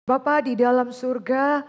Bapa di dalam surga,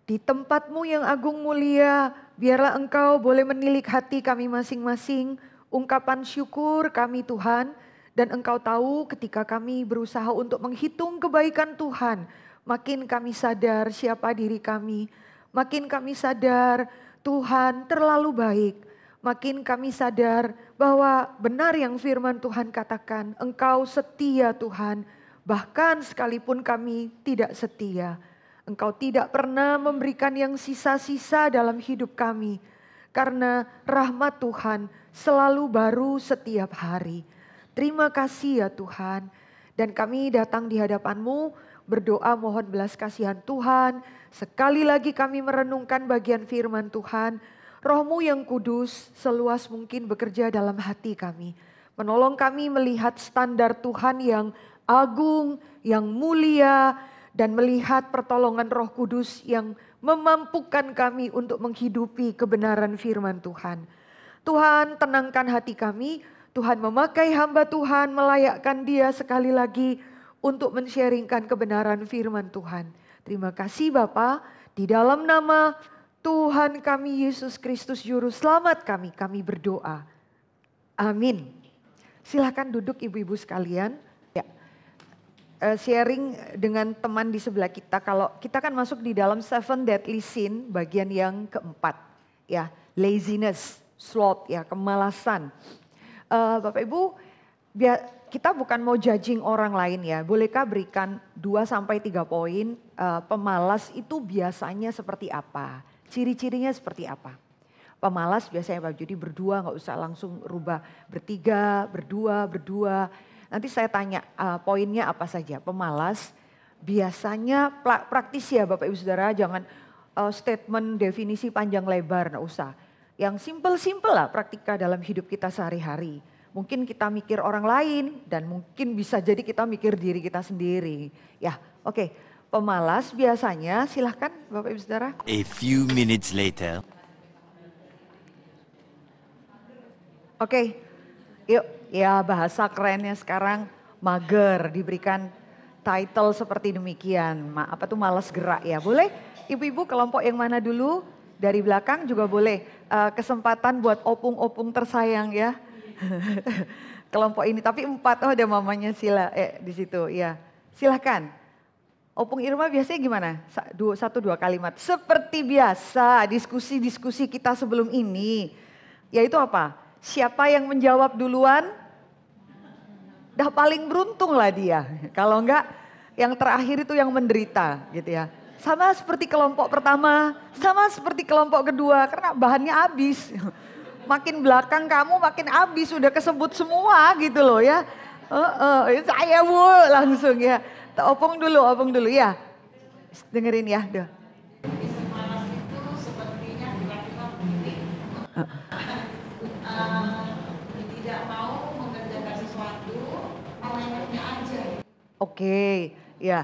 di tempat-Mu yang agung mulia, biarlah Engkau boleh menilik hati kami masing-masing, ungkapan syukur kami Tuhan, dan Engkau tahu ketika kami berusaha untuk menghitung kebaikan Tuhan, makin kami sadar siapa diri kami, makin kami sadar Tuhan terlalu baik, makin kami sadar bahwa benar yang firman Tuhan katakan, Engkau setia Tuhan. Bahkan sekalipun kami tidak setia, Engkau tidak pernah memberikan yang sisa-sisa dalam hidup kami. Karena rahmat Tuhan selalu baru setiap hari. Terima kasih ya Tuhan. Dan kami datang di hadapan-Mu berdoa mohon belas kasihan Tuhan. Sekali lagi kami merenungkan bagian firman Tuhan. Roh-Mu yang kudus seluas mungkin bekerja dalam hati kami. Menolong kami melihat standar Tuhan yang agung, yang mulia, dan melihat pertolongan Roh Kudus yang memampukan kami untuk menghidupi kebenaran firman Tuhan. Tuhan tenangkan hati kami, Tuhan memakai hamba Tuhan, melayakkan dia sekali lagi untuk men-sharingkan kebenaran firman Tuhan. Terima kasih Bapa, di dalam nama Tuhan kami Yesus Kristus Juru Selamat kami berdoa. Amin. Silakan duduk ibu-ibu sekalian. Sharing dengan teman di sebelah kita, kalau kita kan masuk di dalam 7 deadly sin bagian yang keempat, ya, laziness, sloth, ya, kemalasan. Bapak Ibu, kita bukan mau judging orang lain ya, bolehkah berikan 2-3 poin pemalas itu biasanya seperti apa, ciri-cirinya seperti apa? Pemalas biasanya Pak Judi berdua, nggak usah langsung rubah bertiga, berdua. Nanti saya tanya poinnya apa saja. Pemalas biasanya praktis ya Bapak Ibu Saudara, jangan statement definisi panjang lebar, nggak usah. Yang simple lah praktika dalam hidup kita sehari-hari. Mungkin kita mikir orang lain dan mungkin bisa jadi kita mikir diri kita sendiri. Ya oke, pemalas biasanya silahkan Bapak Ibu Saudara. A few minutes later. Oke, yuk. Ya bahasa kerennya sekarang mager, diberikan title seperti demikian. Apa tuh malas gerak ya. Boleh ibu-ibu kelompok yang mana dulu? Dari belakang juga boleh. Kesempatan buat opung-opung tersayang ya. Kelompok ini tapi 4, oh ada mamanya Sila di situ ya. Silahkan. Opung Irma biasanya gimana? 1-2 kalimat. Seperti biasa diskusi-diskusi kita sebelum ini. Yaitu apa? Siapa yang menjawab duluan? Dah paling beruntung lah dia. Kalau enggak yang terakhir itu yang menderita gitu ya. Sama seperti kelompok pertama, sama seperti kelompok kedua karena bahannya habis. Makin belakang kamu makin habis, udah kesebut semua gitu loh ya. Saya Bu langsung ya. Opung dulu ya. Dengerin ya. Tidak mau mengerjakan sesuatu, malah aja. Oke, ya.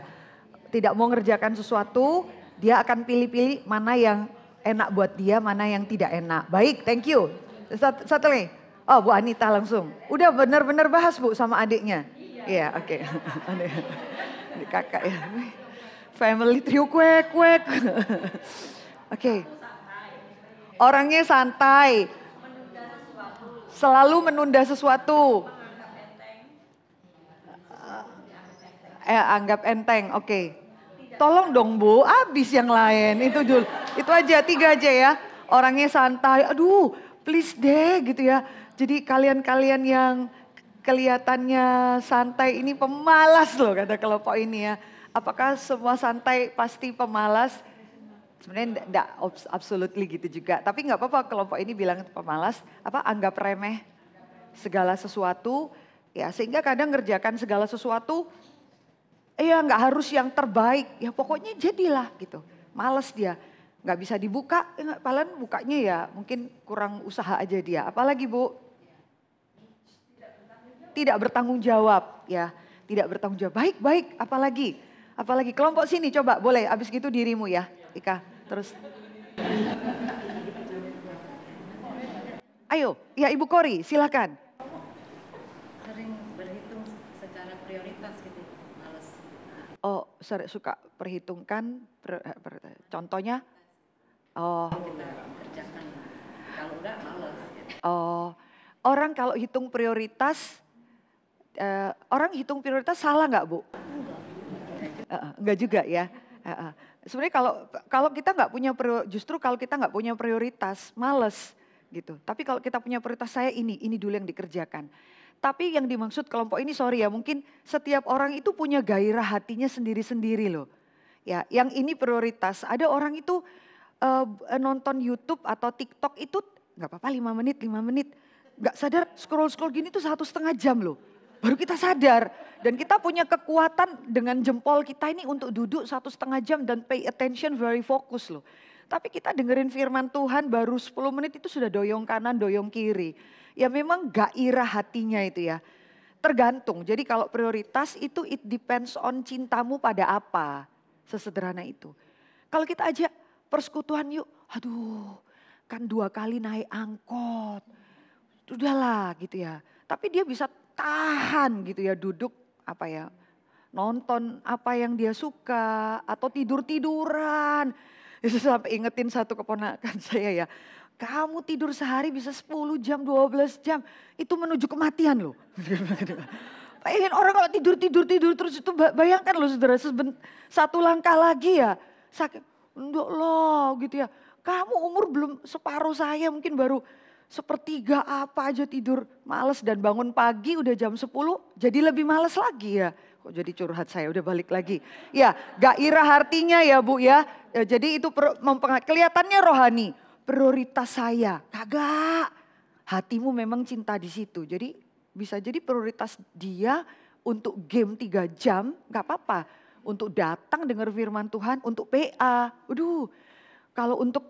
Tidak mau mengerjakan sesuatu, dia akan pilih-pilih mana yang enak buat dia, mana yang tidak enak. Baik, thank you. Satu lagi. Oh, Bu Anita langsung. Udah benar-benar bahas Bu sama adiknya? Iya, oke. Adik kakak ya. Family trio kuek. Oke. Orangnya santai. Selalu menunda sesuatu. Anggap enteng, oke. Tolong dong Bu, habis yang lain. Itu aja, 3 aja ya. Orangnya santai, aduh please deh gitu ya. Jadi kalian-kalian yang kelihatannya santai ini pemalas loh kata kelompok ini ya. Apakah semua santai pasti pemalas? Sebenarnya enggak absolutely gitu juga. Tapi nggak apa-apa kelompok ini bilang pemalas, anggap remeh segala sesuatu. Ya sehingga kadang ngerjakan segala sesuatu, ya nggak harus yang terbaik. Ya pokoknya jadilah gitu. Males dia, nggak bisa dibuka, paling bukanya ya mungkin kurang usaha aja dia. Apalagi Bu? Tidak bertanggung jawab ya. Tidak bertanggung jawab, baik, apalagi kelompok sini coba boleh, abis gitu dirimu ya Ika. Terus, ayo, ya Ibu Kori, silakan. Sering berhitung secara prioritas gitu, males. Oh, suka perhitungkan, contohnya? Oh. Kalau enggak males. Oh, orang kalau hitung prioritas, orang hitung prioritas salah nggak Bu? Enggak juga ya. Sebenarnya kalau kita nggak punya justru kalau kita nggak punya prioritas, males gitu. Tapi kalau kita punya prioritas, saya ini dulu yang dikerjakan. Tapi yang dimaksud kelompok ini, sorry ya, mungkin setiap orang itu punya gairah hatinya sendiri-sendiri loh. Ya, yang ini prioritas. Ada orang itu nonton YouTube atau TikTok itu nggak apa-apa 5 menit. Nggak sadar scroll gini tuh 1,5 jam loh. Baru kita sadar. Dan kita punya kekuatan dengan jempol kita ini untuk duduk 1,5 jam dan pay attention very focus loh. Tapi kita dengerin firman Tuhan baru 10 menit itu sudah doyong kanan, doyong kiri. Ya memang gairah hatinya itu ya. Tergantung, jadi kalau prioritas itu it depends on cintamu pada apa. Sesederhana itu. Kalau kita ajak persekutuan yuk, aduh kan 2 kali naik angkot. Udahlah gitu ya. Tapi dia bisa tahan gitu ya duduk apa ya. Nonton apa yang dia suka atau tidur-tiduran. Itu sampai ingetin satu keponakan saya ya. Kamu tidur sehari bisa 10 jam, 12 jam. Itu menuju kematian loh. Bayangin orang kalau tidur terus itu bayangkan loh saudara. Satu langkah lagi ya. Sakit. Enggak loh gitu ya. Kamu umur belum separuh saya mungkin baru 1/3 apa aja tidur. Males dan bangun pagi udah jam 10 jadi lebih males lagi ya. Kok jadi curhat saya udah balik lagi. Ya gairah artinya ya Bu ya. Jadi itu kelihatannya rohani. Prioritas saya, kagak. Hatimu memang cinta di situ. Jadi bisa jadi prioritas dia untuk game 3 jam, gak apa-apa. Untuk datang dengar firman Tuhan, untuk PA. Aduh, kalau untuk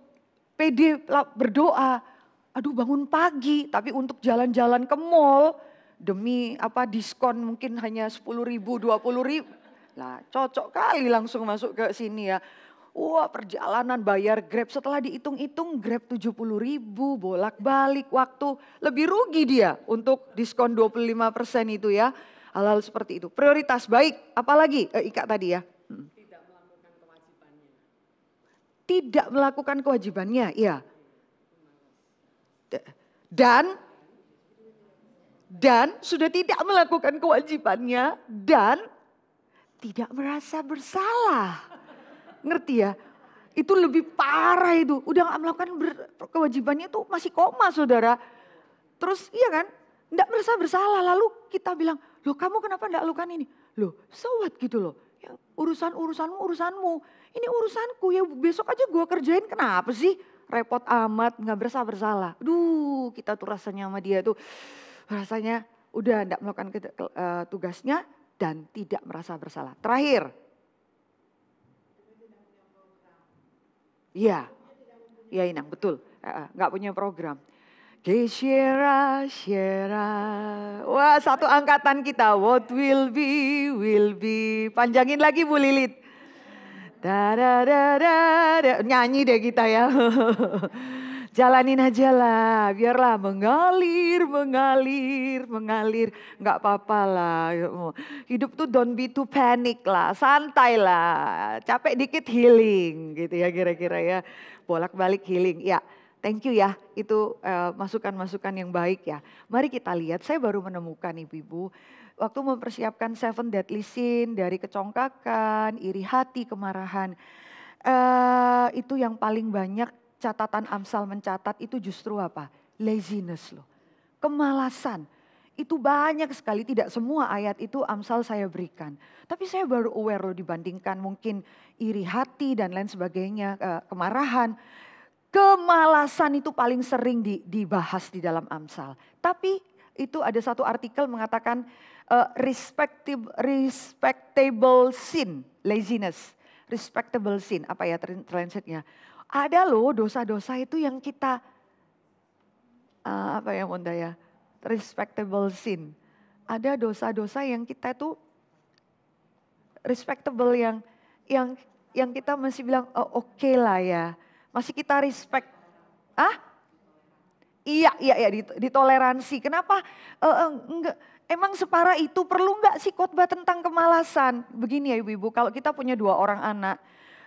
PD berdoa, aduh bangun pagi. Tapi untuk jalan-jalan ke mall, demi apa diskon mungkin hanya 10.000, 20.000. Lah cocok kali langsung masuk ke sini ya. Wah perjalanan bayar Grab setelah dihitung-hitung Grab 70.000 bolak-balik waktu. Lebih rugi dia untuk diskon 25% itu ya. Hal-hal seperti itu. Prioritas baik apalagi Ika tadi ya. Tidak melakukan kewajibannya. Tidak melakukan kewajibannya iya. Dan sudah tidak melakukan kewajibannya dan tidak merasa bersalah. Ngerti ya? Itu lebih parah itu. Udah gak melakukan kewajibannya tuh masih koma saudara. Terus iya kan? Gak merasa bersalah. Lalu kita bilang, loh kamu kenapa gak lakukan ini? Loh so what gitu loh. Yang urusanmu urusanmu. Ini urusanku ya besok aja gue kerjain kenapa sih? Repot amat gak merasa bersalah. Aduh kita tuh rasanya sama dia tuh. Rasanya udah gak melakukan tugasnya dan tidak merasa bersalah. Terakhir. Iya, iya Inang betul, nggak punya program. Shera. Wah satu angkatan kita, what will be. Panjangin lagi Bu Lilit. Nyanyi deh kita ya. Jalanin aja lah, biarlah mengalir. Nggak apa-apa lah. Hidup tuh don't be too panic lah, santai lah. Capek dikit healing gitu ya kira-kira ya. Bolak-balik healing, ya thank you ya. Itu masukan-masukan yang baik ya. Mari kita lihat, saya baru menemukan ibu-ibu. Waktu mempersiapkan 7 deadly sin dari kecongkakan, iri hati, kemarahan. Itu yang paling banyak catatan Amsal mencatat itu justru apa? Laziness loh. Kemalasan. Itu banyak sekali, tidak semua ayat itu Amsal saya berikan. Tapi saya baru aware loh dibandingkan mungkin iri hati dan lain sebagainya, kemarahan. Kemalasan itu paling sering dibahas di dalam Amsal. Tapi itu ada satu artikel mengatakan respectable sin, laziness. Respectable sin, apa ya translate-nya? Ada loh dosa-dosa itu yang kita, apa ya Monda ya, respectable sin. Ada dosa-dosa yang kita itu respectable yang kita masih bilang oh, oke lah ya. Masih kita respect. Iya, ditoleransi. Kenapa? Enggak. Emang separah itu perlu nggak sih khotbah tentang kemalasan? Begini ya ibu-ibu, kalau kita punya 2 orang anak,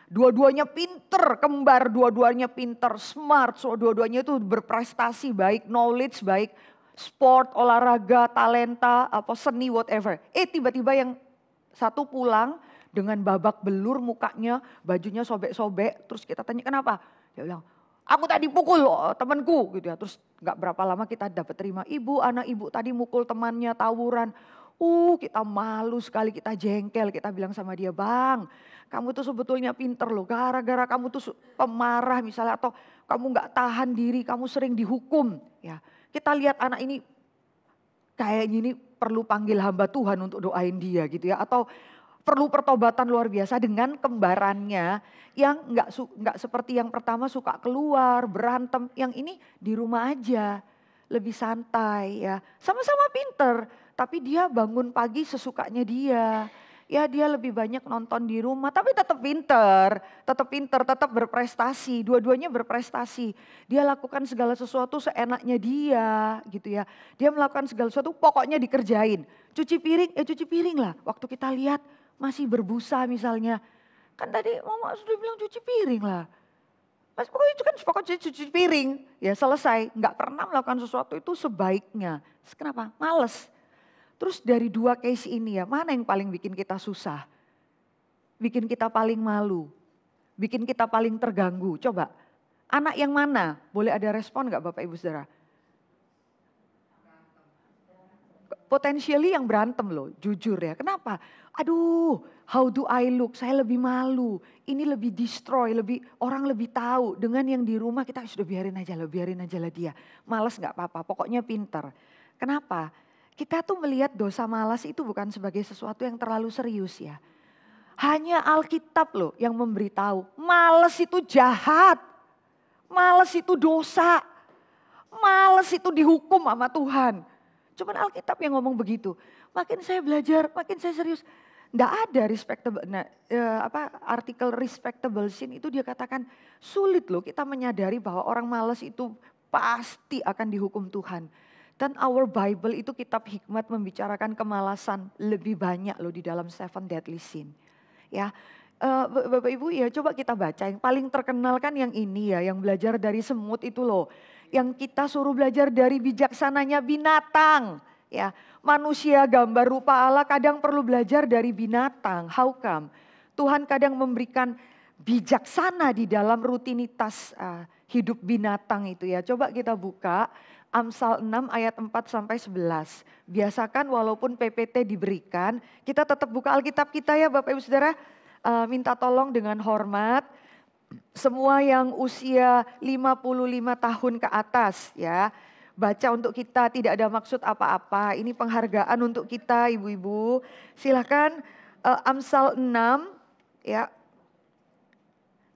dua-duanya pinter, kembar, dua-duanya pinter, smart, so dua-duanya itu berprestasi, baik knowledge, baik sport, olahraga, talenta, apa seni, whatever. Tiba-tiba yang satu pulang dengan babak belur mukanya, bajunya sobek-sobek, terus kita tanya kenapa? Dia bilang, aku tadi pukul temanku gitu ya. Terus gak berapa lama kita dapat terima, ibu, anak ibu tadi mukul temannya, tawuran. Kita malu sekali, kita jengkel, kita bilang sama dia, bang kamu tuh sebetulnya pinter loh, gara-gara kamu tuh pemarah misalnya, atau kamu gak tahan diri, kamu sering dihukum. Ya, kita lihat anak ini kayaknya ini perlu panggil hamba Tuhan untuk doain dia gitu ya, atau perlu pertobatan luar biasa dengan kembarannya yang nggak seperti yang pertama suka keluar, berantem. Yang ini di rumah aja, lebih santai ya. Sama-sama pinter, tapi dia bangun pagi sesukanya dia. Ya dia lebih banyak nonton di rumah, tapi tetap pinter, tetap berprestasi. Dua-duanya berprestasi. Dia lakukan segala sesuatu seenaknya dia gitu ya. Dia melakukan segala sesuatu pokoknya dikerjain. Cuci piring lah. Waktu kita lihat masih berbusa misalnya. Kan tadi mama sudah bilang cuci piring lah. Mas pokoknya itu kan pokoknya cuci piring. Ya selesai, nggak pernah melakukan sesuatu itu sebaiknya. Kenapa? Males. Terus dari 2 case ini ya, mana yang paling bikin kita susah? Bikin kita paling malu? Bikin kita paling terganggu? Coba, anak yang mana? Boleh ada respon nggak Bapak Ibu Saudara? Potentially yang berantem loh, jujur ya. Kenapa? Aduh, how do I look? Saya lebih malu. Ini lebih destroy, orang lebih tahu. Dengan yang di rumah kita sudah biarin aja lah dia. Males nggak apa-apa, pokoknya pinter. Kenapa? Kita tuh melihat dosa malas itu bukan sebagai sesuatu yang terlalu serius ya. Hanya Alkitab loh yang memberitahu, males itu jahat. Males itu dosa. Males itu dihukum sama Tuhan. Cuman Alkitab yang ngomong begitu. Makin saya belajar, makin saya serius. Nggak ada respectable, artikel respectable sin itu dia katakan sulit loh kita menyadari bahwa orang malas itu pasti akan dihukum Tuhan. Dan our Bible itu kitab hikmat membicarakan kemalasan lebih banyak loh di dalam 7 deadly sin. Ya, Bapak Ibu ya coba kita baca yang paling terkenal kan yang ini ya, yang belajar dari semut itu loh. Yang kita suruh belajar dari bijaksananya binatang. Ya, manusia gambar rupa Allah kadang perlu belajar dari binatang. How come? Tuhan kadang memberikan bijaksana di dalam rutinitas hidup binatang itu ya. Coba kita buka Amsal 6 ayat 4 sampai 11. Biasakan walaupun PPT diberikan, kita tetap buka Alkitab kita ya Bapak Ibu Saudara. Minta tolong dengan hormat. Semua yang usia 55 tahun ke atas ya. Baca untuk kita, tidak ada maksud apa-apa. Ini penghargaan untuk kita ibu-ibu. Silakan Amsal 6 ya.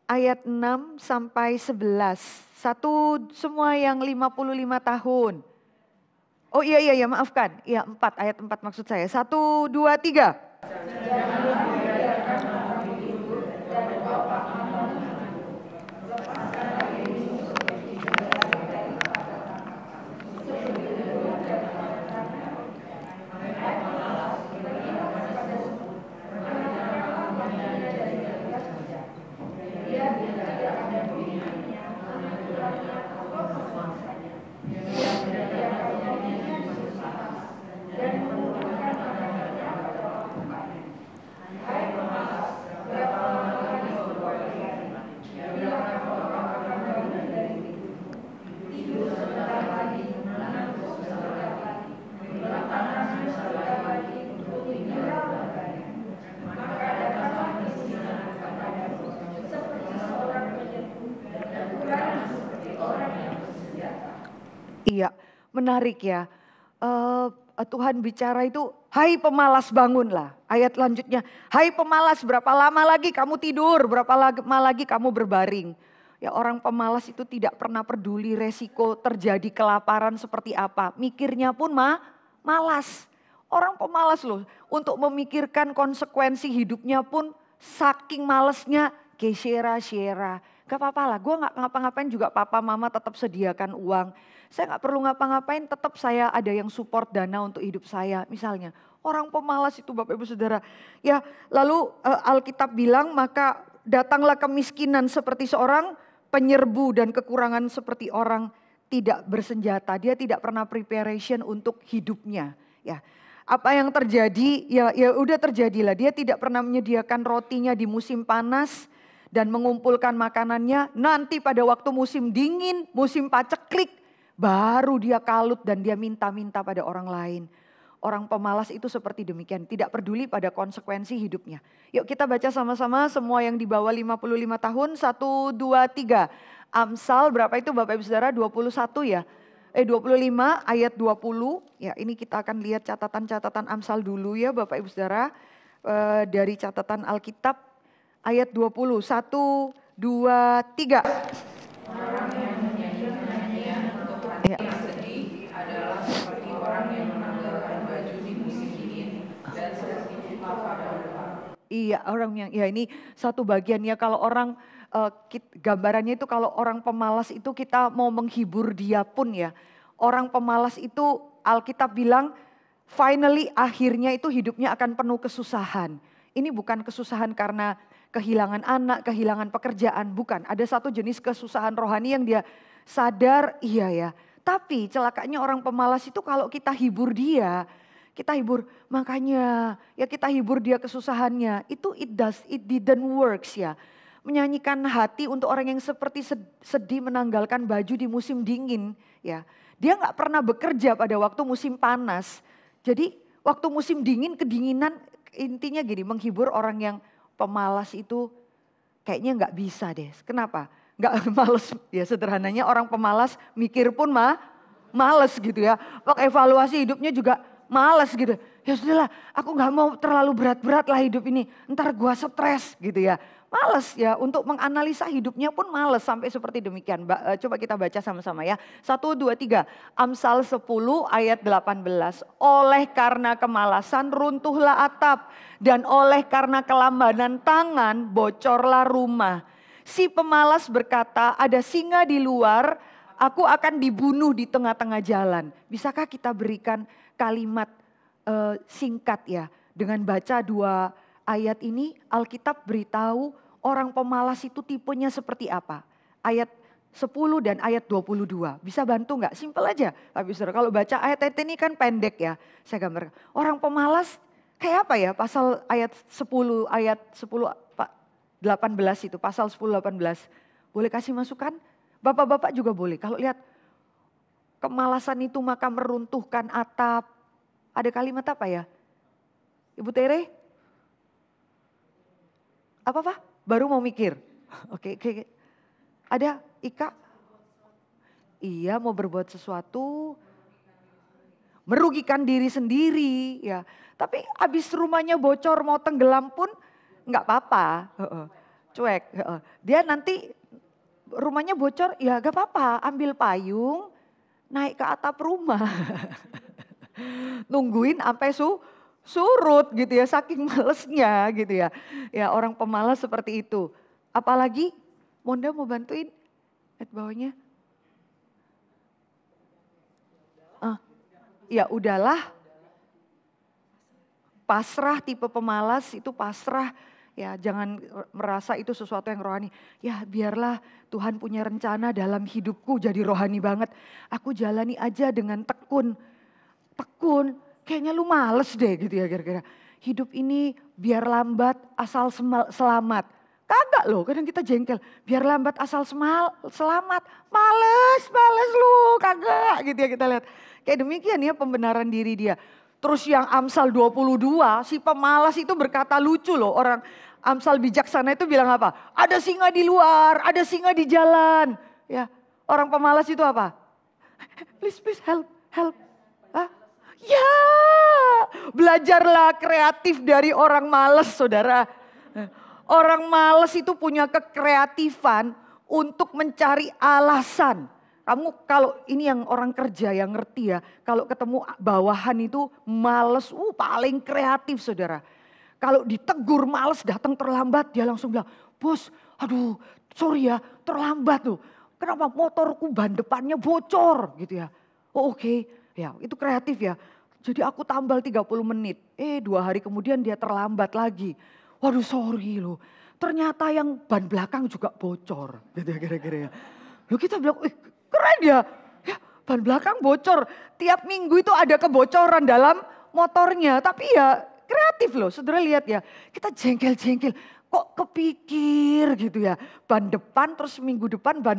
Ayat 6 sampai 11. Satu semua yang 55 tahun. Oh iya maafkan. Iya 4 ayat 4 maksud saya. 1, 2, 3. Iya, menarik ya. Tuhan bicara itu, hai pemalas bangunlah. Ayat lanjutnya, hai pemalas berapa lama lagi kamu tidur, berapa lama lagi kamu berbaring. Ya orang pemalas itu tidak pernah peduli resiko terjadi kelaparan seperti apa. Mikirnya pun malas. Orang pemalas loh, untuk memikirkan konsekuensi hidupnya pun saking malesnya, Shera. gak apa-apa lah, gue gak ngapa-ngapain juga papa mama tetap sediakan uang. Saya gak perlu ngapa-ngapain, tetap saya ada yang support dana untuk hidup saya. Misalnya orang pemalas itu Bapak Ibu Saudara. Ya lalu Alkitab bilang maka datanglah kemiskinan seperti seorang penyerbu dan kekurangan seperti orang tidak bersenjata. Dia tidak pernah preparation untuk hidupnya. Ya, apa yang terjadi ya udah terjadilah. Dia tidak pernah menyediakan rotinya di musim panas dan mengumpulkan makanannya. Nanti pada waktu musim dingin, musim paceklik, baru dia kalut dan dia minta-minta pada orang lain. Orang pemalas itu seperti demikian, tidak peduli pada konsekuensi hidupnya. Yuk kita baca sama-sama semua yang di bawah 55 tahun, 1, 2, 3. Amsal berapa itu Bapak Ibu Saudara? 21 ya. 25 ayat 20. Ya ini kita akan lihat catatan-catatan Amsal dulu ya Bapak Ibu Saudara. Dari catatan Alkitab ayat 20. 1, 2, 3. Orang yang menyanyikan nyanyian untuk hati yang sedih adalah seperti orang yang menanggalkan baju di musim dingin dan seperti bunga pada bulan. Iya orang yang ya ini satu bagiannya kalau orang gambarannya itu kalau orang pemalas itu kita mau menghibur dia pun ya. Orang pemalas itu Alkitab bilang finally akhirnya itu hidupnya akan penuh kesusahan. Ini bukan kesusahan karena kehilangan anak, kehilangan pekerjaan, bukan. Ada satu jenis kesusahan rohani yang dia sadar iya ya. Tapi celakanya orang pemalas itu kalau kita hibur dia, kita hibur makanya ya kita hibur dia kesusahannya. Itu it didn't works ya. Menyanyikan hati untuk orang yang seperti sedih menanggalkan baju di musim dingin ya. Dia nggak pernah bekerja pada waktu musim panas. Jadi waktu musim dingin kedinginan intinya gini menghibur orang yang pemalas itu kayaknya nggak bisa deh. Kenapa? Nggak males ya sederhananya orang pemalas mikir pun males gitu ya. Waktu evaluasi hidupnya juga males gitu. Ya sudahlah aku nggak mau terlalu berat-berat lah hidup ini. Ntar gua stres gitu ya. Males ya untuk menganalisa hidupnya pun males sampai seperti demikian. Coba kita baca sama-sama ya. 1, 2, 3. Amsal 10 ayat 18. Oleh karena kemalasan runtuhlah atap dan oleh karena kelambanan tangan bocorlah rumah. Si pemalas berkata ada singa di luar, aku akan dibunuh di tengah-tengah jalan. Bisakah kita berikan kalimat singkat ya dengan baca 2 ayat ini Alkitab beritahu orang pemalas itu tipenya seperti apa. Ayat 10 dan ayat 22. Bisa bantu gak? Simpel aja. Tapi saudara kalau baca ayat-ayat ini kan pendek ya. Saya gambarkan. Orang pemalas kayak apa ya? Pasal ayat 10, ayat 10, 18 itu. Pasal 10, 18. Boleh kasih masukan? Bapak-bapak juga boleh. Kalau lihat kemalasan itu maka meruntuhkan atap. Ada kalimat apa ya? Ibu Tere? Apa Pak? Baru mau mikir. Oke. Ada Ika? Iya mau berbuat sesuatu. Merugikan diri sendiri ya. Tapi habis rumahnya bocor mau tenggelam pun nggak apa-apa. Cuek. Dia nanti rumahnya bocor ya gak apa-apa. Ambil payung naik ke atap rumah. Nungguin sampai surut gitu ya, saking malesnya gitu ya. Ya orang pemalas seperti itu. Apalagi Monda mau bantuin ayat bawahnya. Ya udahlah. Pasrah tipe pemalas itu pasrah. Ya jangan merasa itu sesuatu yang rohani. Ya biarlah Tuhan punya rencana dalam hidupku jadi rohani banget. Aku jalani aja dengan tekun. Kayaknya lu males deh gitu ya kira-kira. Hidup ini biar lambat asal selamat. Kagak loh, kadang kita jengkel. Biar lambat asal selamat. Males lu, kagak gitu ya kita lihat. Kayak demikian ya pembenaran diri dia. Terus yang Amsal 22, si pemalas itu berkata lucu loh. Orang Amsal bijaksana itu bilang apa? Ada singa di luar, ada singa di jalan. Ya, orang pemalas itu apa? Please help. Ya, belajarlah kreatif dari orang malas saudara. Orang malas itu punya kekreatifan untuk mencari alasan. Kamu kalau ini yang orang kerja yang ngerti ya. Kalau ketemu bawahan itu males, paling kreatif saudara. Kalau ditegur males datang terlambat, dia langsung bilang, bos aduh sorry ya terlambat tuh. Kenapa motorku ban depannya bocor gitu ya. Oh oke, ya itu kreatif ya. Jadi aku tambal 30 menit. 2 hari kemudian dia terlambat lagi. Waduh sorry loh. Ternyata yang ban belakang juga bocor. Gitu ya kira-kira ya. Loh kita bilang, keren ya. Ya ban belakang bocor. Tiap minggu itu ada kebocoran dalam motornya. Tapi ya kreatif loh. Saudara lihat ya. Kita jengkel-jengkel. Kok kepikir gitu ya. Ban depan terus minggu depan ban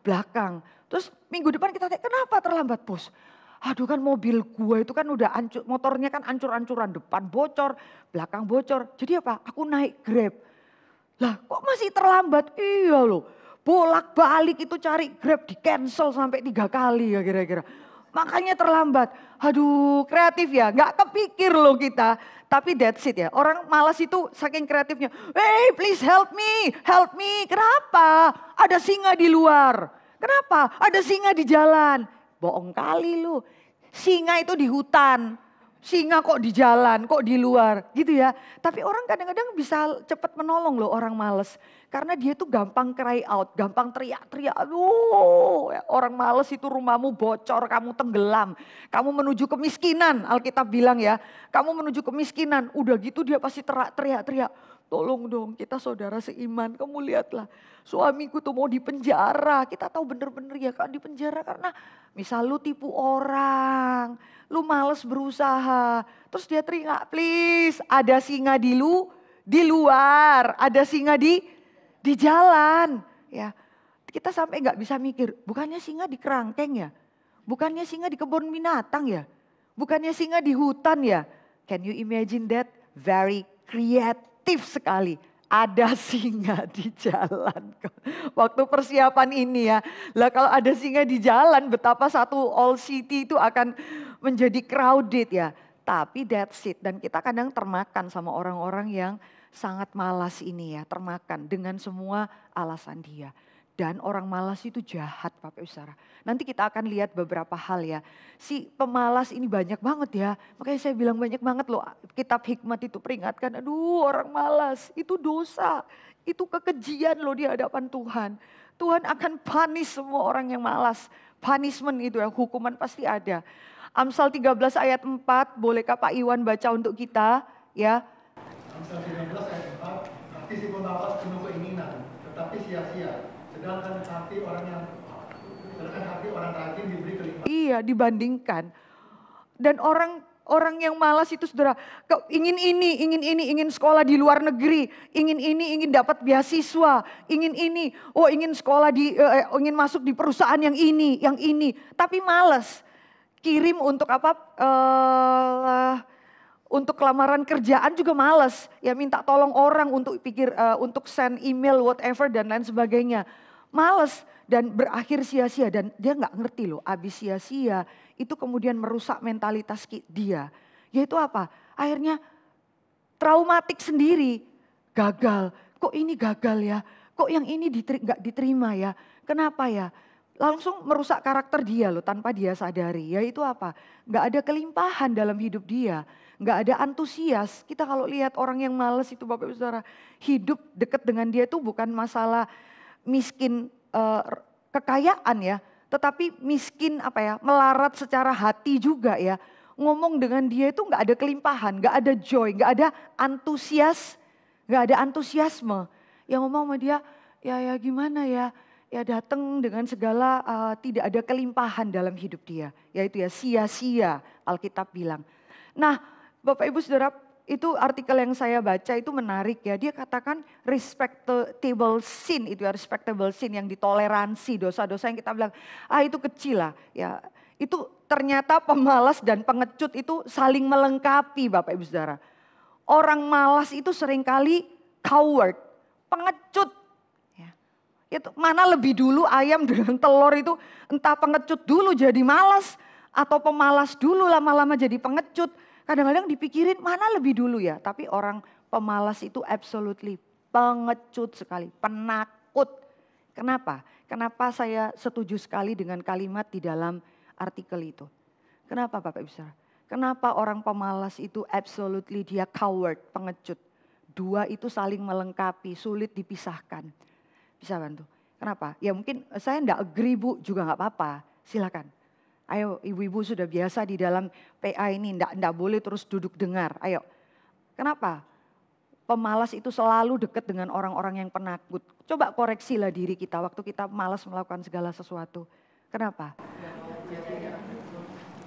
belakang. Terus minggu depan kita tanya kenapa terlambat bos? Aduh kan mobil gue itu kan udah hancur, motornya kan hancur-hancuran, depan bocor, belakang bocor. Jadi apa? Aku naik Grab. Lah kok masih terlambat? Iya loh, bolak-balik itu cari Grab di cancel sampai 3 kali ya kira-kira. Makanya terlambat. Aduh kreatif ya, gak kepikir loh kita. Tapi that's it ya, orang malas itu saking kreatifnya. Hey please help me, help me. Kenapa? Ada singa di luar. Kenapa? Ada singa di jalan. Bohong kali lu. Singa itu di hutan. Singa kok di jalan, kok di luar gitu ya. Tapi orang kadang-kadang bisa cepat menolong loh orang males. Karena dia tuh gampang cry out, gampang teriak-teriak. Aduh orang males itu rumahmu bocor, kamu tenggelam. Kamu menuju kemiskinan, Alkitab bilang ya. Kamu menuju kemiskinan, udah gitu dia pasti teriak-teriak. Tolong dong kita saudara seiman, kamu lihatlah. Suamiku tuh mau dipenjara, kita tahu bener-bener ya kan dipenjara karena misal lu tipu orang. Lu males berusaha, terus dia teriak, please ada singa di luar, ada singa di jalan. Ya, kita sampai nggak bisa mikir, bukannya singa di kerangkeng ya, bukannya singa di kebun binatang ya, bukannya singa di hutan ya. Can you imagine that? Very creative sekali. Ada singa di jalan. Waktu persiapan ini ya. Lah kalau ada singa di jalan betapa satu old city itu akan menjadi crowded ya. Tapi that's it. Dan kita kadang termakan sama orang-orang yang sangat malas ini ya. Termakan dengan semua alasan dia. Dan orang malas itu jahat Bapak Ibu Saudara. Nanti kita akan lihat beberapa hal ya. Si pemalas ini banyak banget ya. Makanya saya bilang banyak banget loh. Kitab Hikmat itu peringatkan. Aduh orang malas itu dosa. Itu kekejian loh di hadapan Tuhan. Tuhan akan punish semua orang yang malas. Punishment itu ya, hukuman pasti ada. Amsal 13 ayat 4, bolehkah Pak Iwan baca untuk kita ya. Amsal 13 ayat 4, hati si pemalas penuh keinginan, tetapi sia-sia. Sedangkan hati orang rajin diberi kelimpahan. Iya dibandingkan. Dan orang yang malas itu saudara, ingin sekolah di luar negeri, ingin dapat beasiswa, ingin sekolah ingin masuk di perusahaan yang ini, tapi malas. Kirim untuk apa? Untuk lamaran kerjaan juga malas. Ya minta tolong orang untuk send email whatever dan lain sebagainya. Males dan berakhir sia-sia dan dia nggak ngerti loh. Abis sia-sia itu kemudian merusak mentalitas dia. Yaitu apa? Akhirnya traumatik sendiri. Gagal. Kok ini gagal ya? Kok yang ini nggak diterima ya? Kenapa ya? Langsung merusak karakter dia loh tanpa dia sadari. Yaitu apa? Nggak ada kelimpahan dalam hidup dia. Nggak ada antusias. Kita kalau lihat orang yang males itu Bapak Ibu Saudara. Hidup dekat dengan dia itu bukan masalah miskin kekayaan ya. Tetapi miskin melarat secara hati juga ya. Ngomong dengan dia itu nggak ada kelimpahan. Nggak ada joy, nggak ada antusiasme. Yang ngomong sama dia ya gimana ya. Ya datang dengan segala tidak ada kelimpahan dalam hidup dia. Yaitu ya sia-sia Alkitab bilang. Nah Bapak Ibu Saudara itu artikel yang saya baca itu menarik ya. Dia katakan respectable sin itu ya. Respectable sin yang ditoleransi dosa-dosa yang kita bilang itu kecil lah. Ya, itu ternyata pemalas dan pengecut itu saling melengkapi Bapak Ibu Saudara. Orang malas itu seringkali coward, pengecut. Itu mana lebih dulu ayam dengan telur itu entah pengecut dulu jadi malas atau pemalas dulu lama-lama jadi pengecut. Kadang-kadang dipikirin mana lebih dulu ya. Tapi orang pemalas itu absolutely pengecut sekali, penakut. Kenapa? Kenapa saya setuju sekali dengan kalimat di dalam artikel itu. Kenapa Bapak Ibu Saudara? Kenapa orang pemalas itu absolutely dia coward, pengecut. Dua itu saling melengkapi, sulit dipisahkan. Bisa bantu. Kenapa? Ya mungkin saya enggak agree Bu, juga enggak apa-apa. Silakan. Ayo ibu-ibu sudah biasa di dalam PA ini, enggak boleh terus duduk dengar. Ayo. Kenapa? Pemalas itu selalu dekat dengan orang-orang yang penakut. Coba koreksilah diri kita waktu kita malas melakukan segala sesuatu. Kenapa?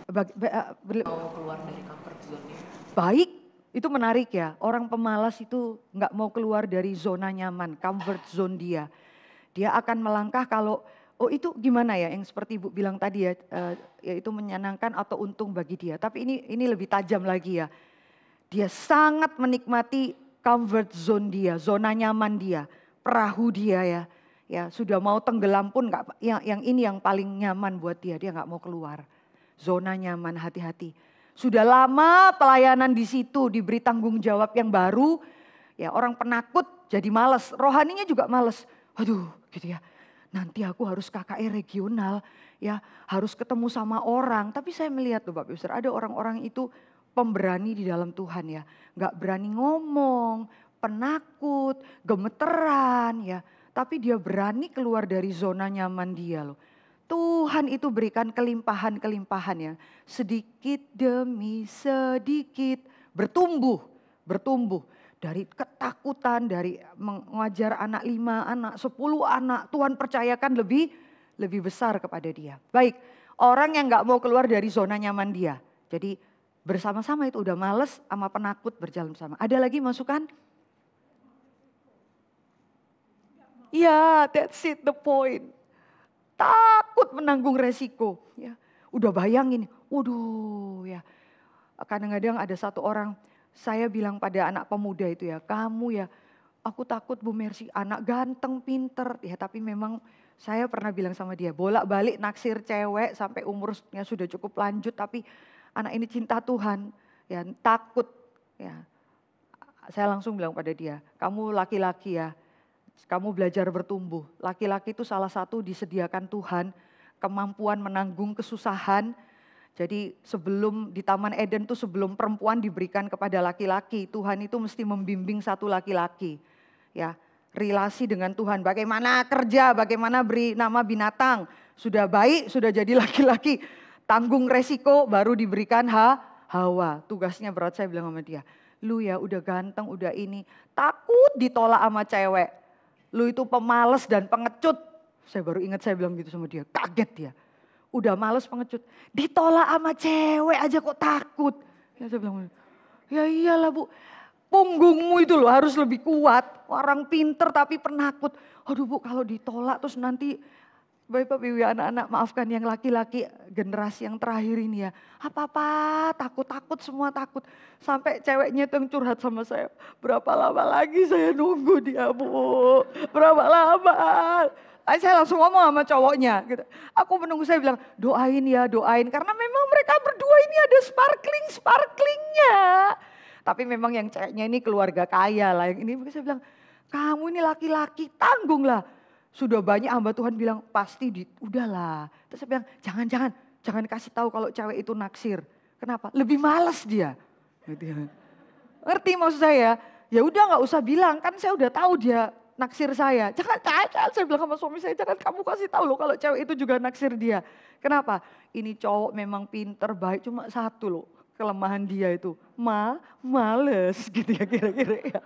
Mau keluar dari comfort zone-nya. Baik, itu menarik ya. Orang pemalas itu nggak mau keluar dari zona nyaman, comfort zone dia. Dia akan melangkah kalau, oh itu gimana ya yang seperti Ibu bilang tadi ya, yaitu menyenangkan atau untung bagi dia. Tapi ini lebih tajam lagi ya. Dia sangat menikmati comfort zone dia, zona nyaman dia, perahu dia ya. Ya sudah mau tenggelam pun nggak, yang ini yang paling nyaman buat dia nggak mau keluar. Zona nyaman, hati-hati. Sudah lama pelayanan di situ, diberi tanggung jawab yang baru, ya orang penakut jadi males, rohaninya juga males. Aduh gitu ya, nanti aku harus KKR regional, ya harus ketemu sama orang. Tapi saya melihat tuh Bapak Ibu Saudara, ada orang-orang itu pemberani di dalam Tuhan ya. Gak berani ngomong, penakut, gemeteran ya. Tapi dia berani keluar dari zona nyaman dia loh. Tuhan itu berikan kelimpahan-kelimpahan ya. Sedikit demi sedikit bertumbuh. Dari ketakutan, dari mengajar anak 5 anak, 10 anak. Tuhan percayakan lebih besar kepada dia. Baik, orang yang gak mau keluar dari zona nyaman dia. Jadi bersama-sama itu udah males sama penakut berjalan bersama. Ada lagi masukan? Ya, that's it the point. Takut menanggung resiko. Ya, udah bayangin, waduh ya. Kadang-kadang ada satu orang, saya bilang pada anak pemuda itu ya, kamu ya, aku takut Bu Mercy, anak ganteng, pinter. Ya tapi memang saya pernah bilang sama dia, bolak-balik naksir cewek sampai umurnya sudah cukup lanjut, tapi anak ini cinta Tuhan, ya takut. Ya, saya langsung bilang pada dia, kamu laki-laki ya, kamu belajar bertumbuh. Laki-laki itu salah satu disediakan Tuhan kemampuan menanggung kesusahan. Jadi sebelum di Taman Eden tuh sebelum perempuan diberikan kepada laki-laki, Tuhan itu mesti membimbing satu laki-laki. Ya, relasi dengan Tuhan, bagaimana kerja, bagaimana beri nama binatang. Sudah baik, sudah jadi laki-laki, tanggung resiko baru diberikan Hawa. Tugasnya berat, saya bilang sama dia. Lu ya udah ganteng, udah ini, takut ditolak sama cewek. Lu itu pemalas dan pengecut. Saya baru ingat saya bilang gitu sama dia, kaget dia. Udah males pengecut, ditolak sama cewek aja kok takut. Ya saya bilang, ya iyalah Bu, punggungmu itu loh harus lebih kuat. Orang pinter tapi penakut. Aduh Bu kalau ditolak terus nanti, Bapak Ibu anak-anak maafkan yang laki-laki generasi yang terakhir ini ya. Apa-apa takut semua takut. Sampai ceweknya itu yang curhat sama saya. Berapa lama lagi saya nunggu dia Bu, berapa lama. Saya langsung ngomong sama cowoknya gitu. Aku menunggu, saya bilang doain ya doain. Karena memang mereka berdua ini ada sparklingnya. Tapi memang yang ceweknya ini keluarga kaya lah. Yang ini saya bilang kamu ini laki-laki tanggung lah. Sudah banyak hamba Tuhan bilang pasti udahlah. Terus saya bilang jangan kasih tahu kalau cewek itu naksir. Kenapa? Lebih malas dia. Gitu ya. Ngerti maksud saya? Ya udah nggak usah bilang, kan saya udah tahu dia naksir saya. Jangan, saya bilang sama suami saya, jangan kamu kasih tahu loh kalau cewek itu juga naksir dia. Kenapa? Ini cowok memang pinter, baik, cuma satu loh kelemahan dia itu. Males gitu ya kira-kira ya.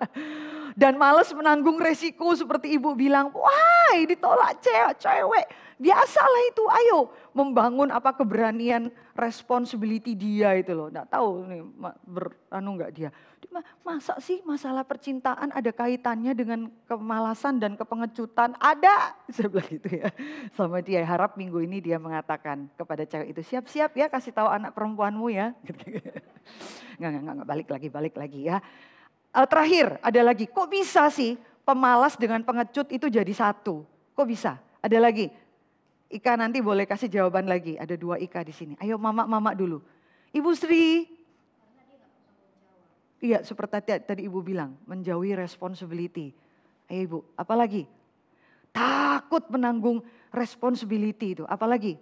Dan males menanggung resiko seperti ibu bilang, wah ditolak cewek. Biasalah itu, ayo membangun apa keberanian responsibility dia itu loh. Nggak tahu nih enggak dia. Masa sih masalah percintaan ada kaitannya dengan kemalasan dan kepengecutan? Ada, saya bilang gitu ya. Sama dia, harap minggu ini dia mengatakan kepada cewek itu, siap-siap ya kasih tahu anak perempuanmu ya. Nggak, balik lagi ya. Terakhir ada lagi, kok bisa sih pemalas dengan pengecut itu jadi satu? Kok bisa? Ada lagi. Ika nanti boleh kasih jawaban lagi. Ada 2 Ika di sini. Ayo mama dulu. Ibu Sri. Iya seperti tadi ibu bilang, menjauhi responsibility. Ayo ibu, apa lagi? Takut menanggung responsibility itu, apa lagi?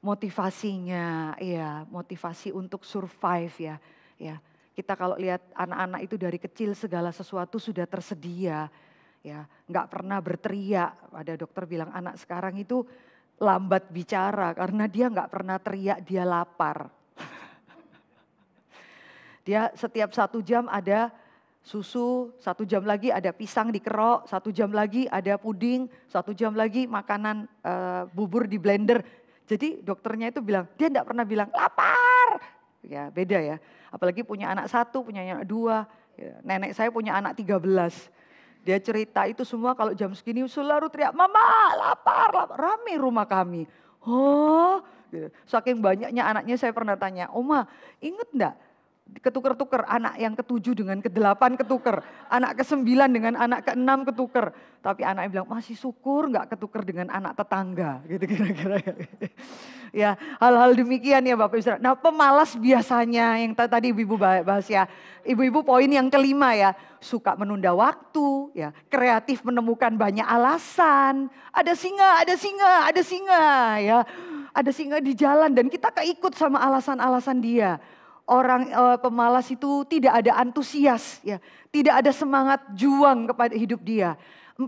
motivasinya, ya motivasi untuk survive ya. Ya, kita kalau lihat anak-anak itu dari kecil segala sesuatu sudah tersedia, ya nggak pernah berteriak. Ada dokter bilang anak sekarang itu lambat bicara karena dia nggak pernah teriak, dia lapar. Dia setiap 1 jam ada susu, 1 jam lagi ada pisang dikerok, 1 jam lagi ada puding, 1 jam lagi makanan bubur di blender. Jadi dokternya itu bilang, dia enggak pernah bilang lapar. Ya beda ya, apalagi punya anak 1, punya anak 2. Ya, nenek saya punya anak 13. Dia cerita itu semua kalau jam segini selalu teriak, mama lapar, lapar. Rame rumah kami. Oh, gitu. Saking banyaknya anaknya saya pernah tanya, Oma inget enggak? Ketuker-tuker, anak yang ke-7 dengan ke-8 ketuker, anak ke-9 dengan anak ke-6 ketuker. Tapi anaknya bilang masih syukur nggak ketuker dengan anak tetangga, gitu kira-kira. Ya hal-hal demikian ya Bapak Ibu. Nah pemalas biasanya yang tadi ibu-ibu bahas ya, ibu-ibu poin yang kelima ya, suka menunda waktu, ya kreatif menemukan banyak alasan. Ada singa, ada singa, ada singa, ya ada singa di jalan dan kita keikut sama alasan-alasan dia. Orang pemalas itu tidak ada antusias, ya, tidak ada semangat juang kepada hidup dia. 4,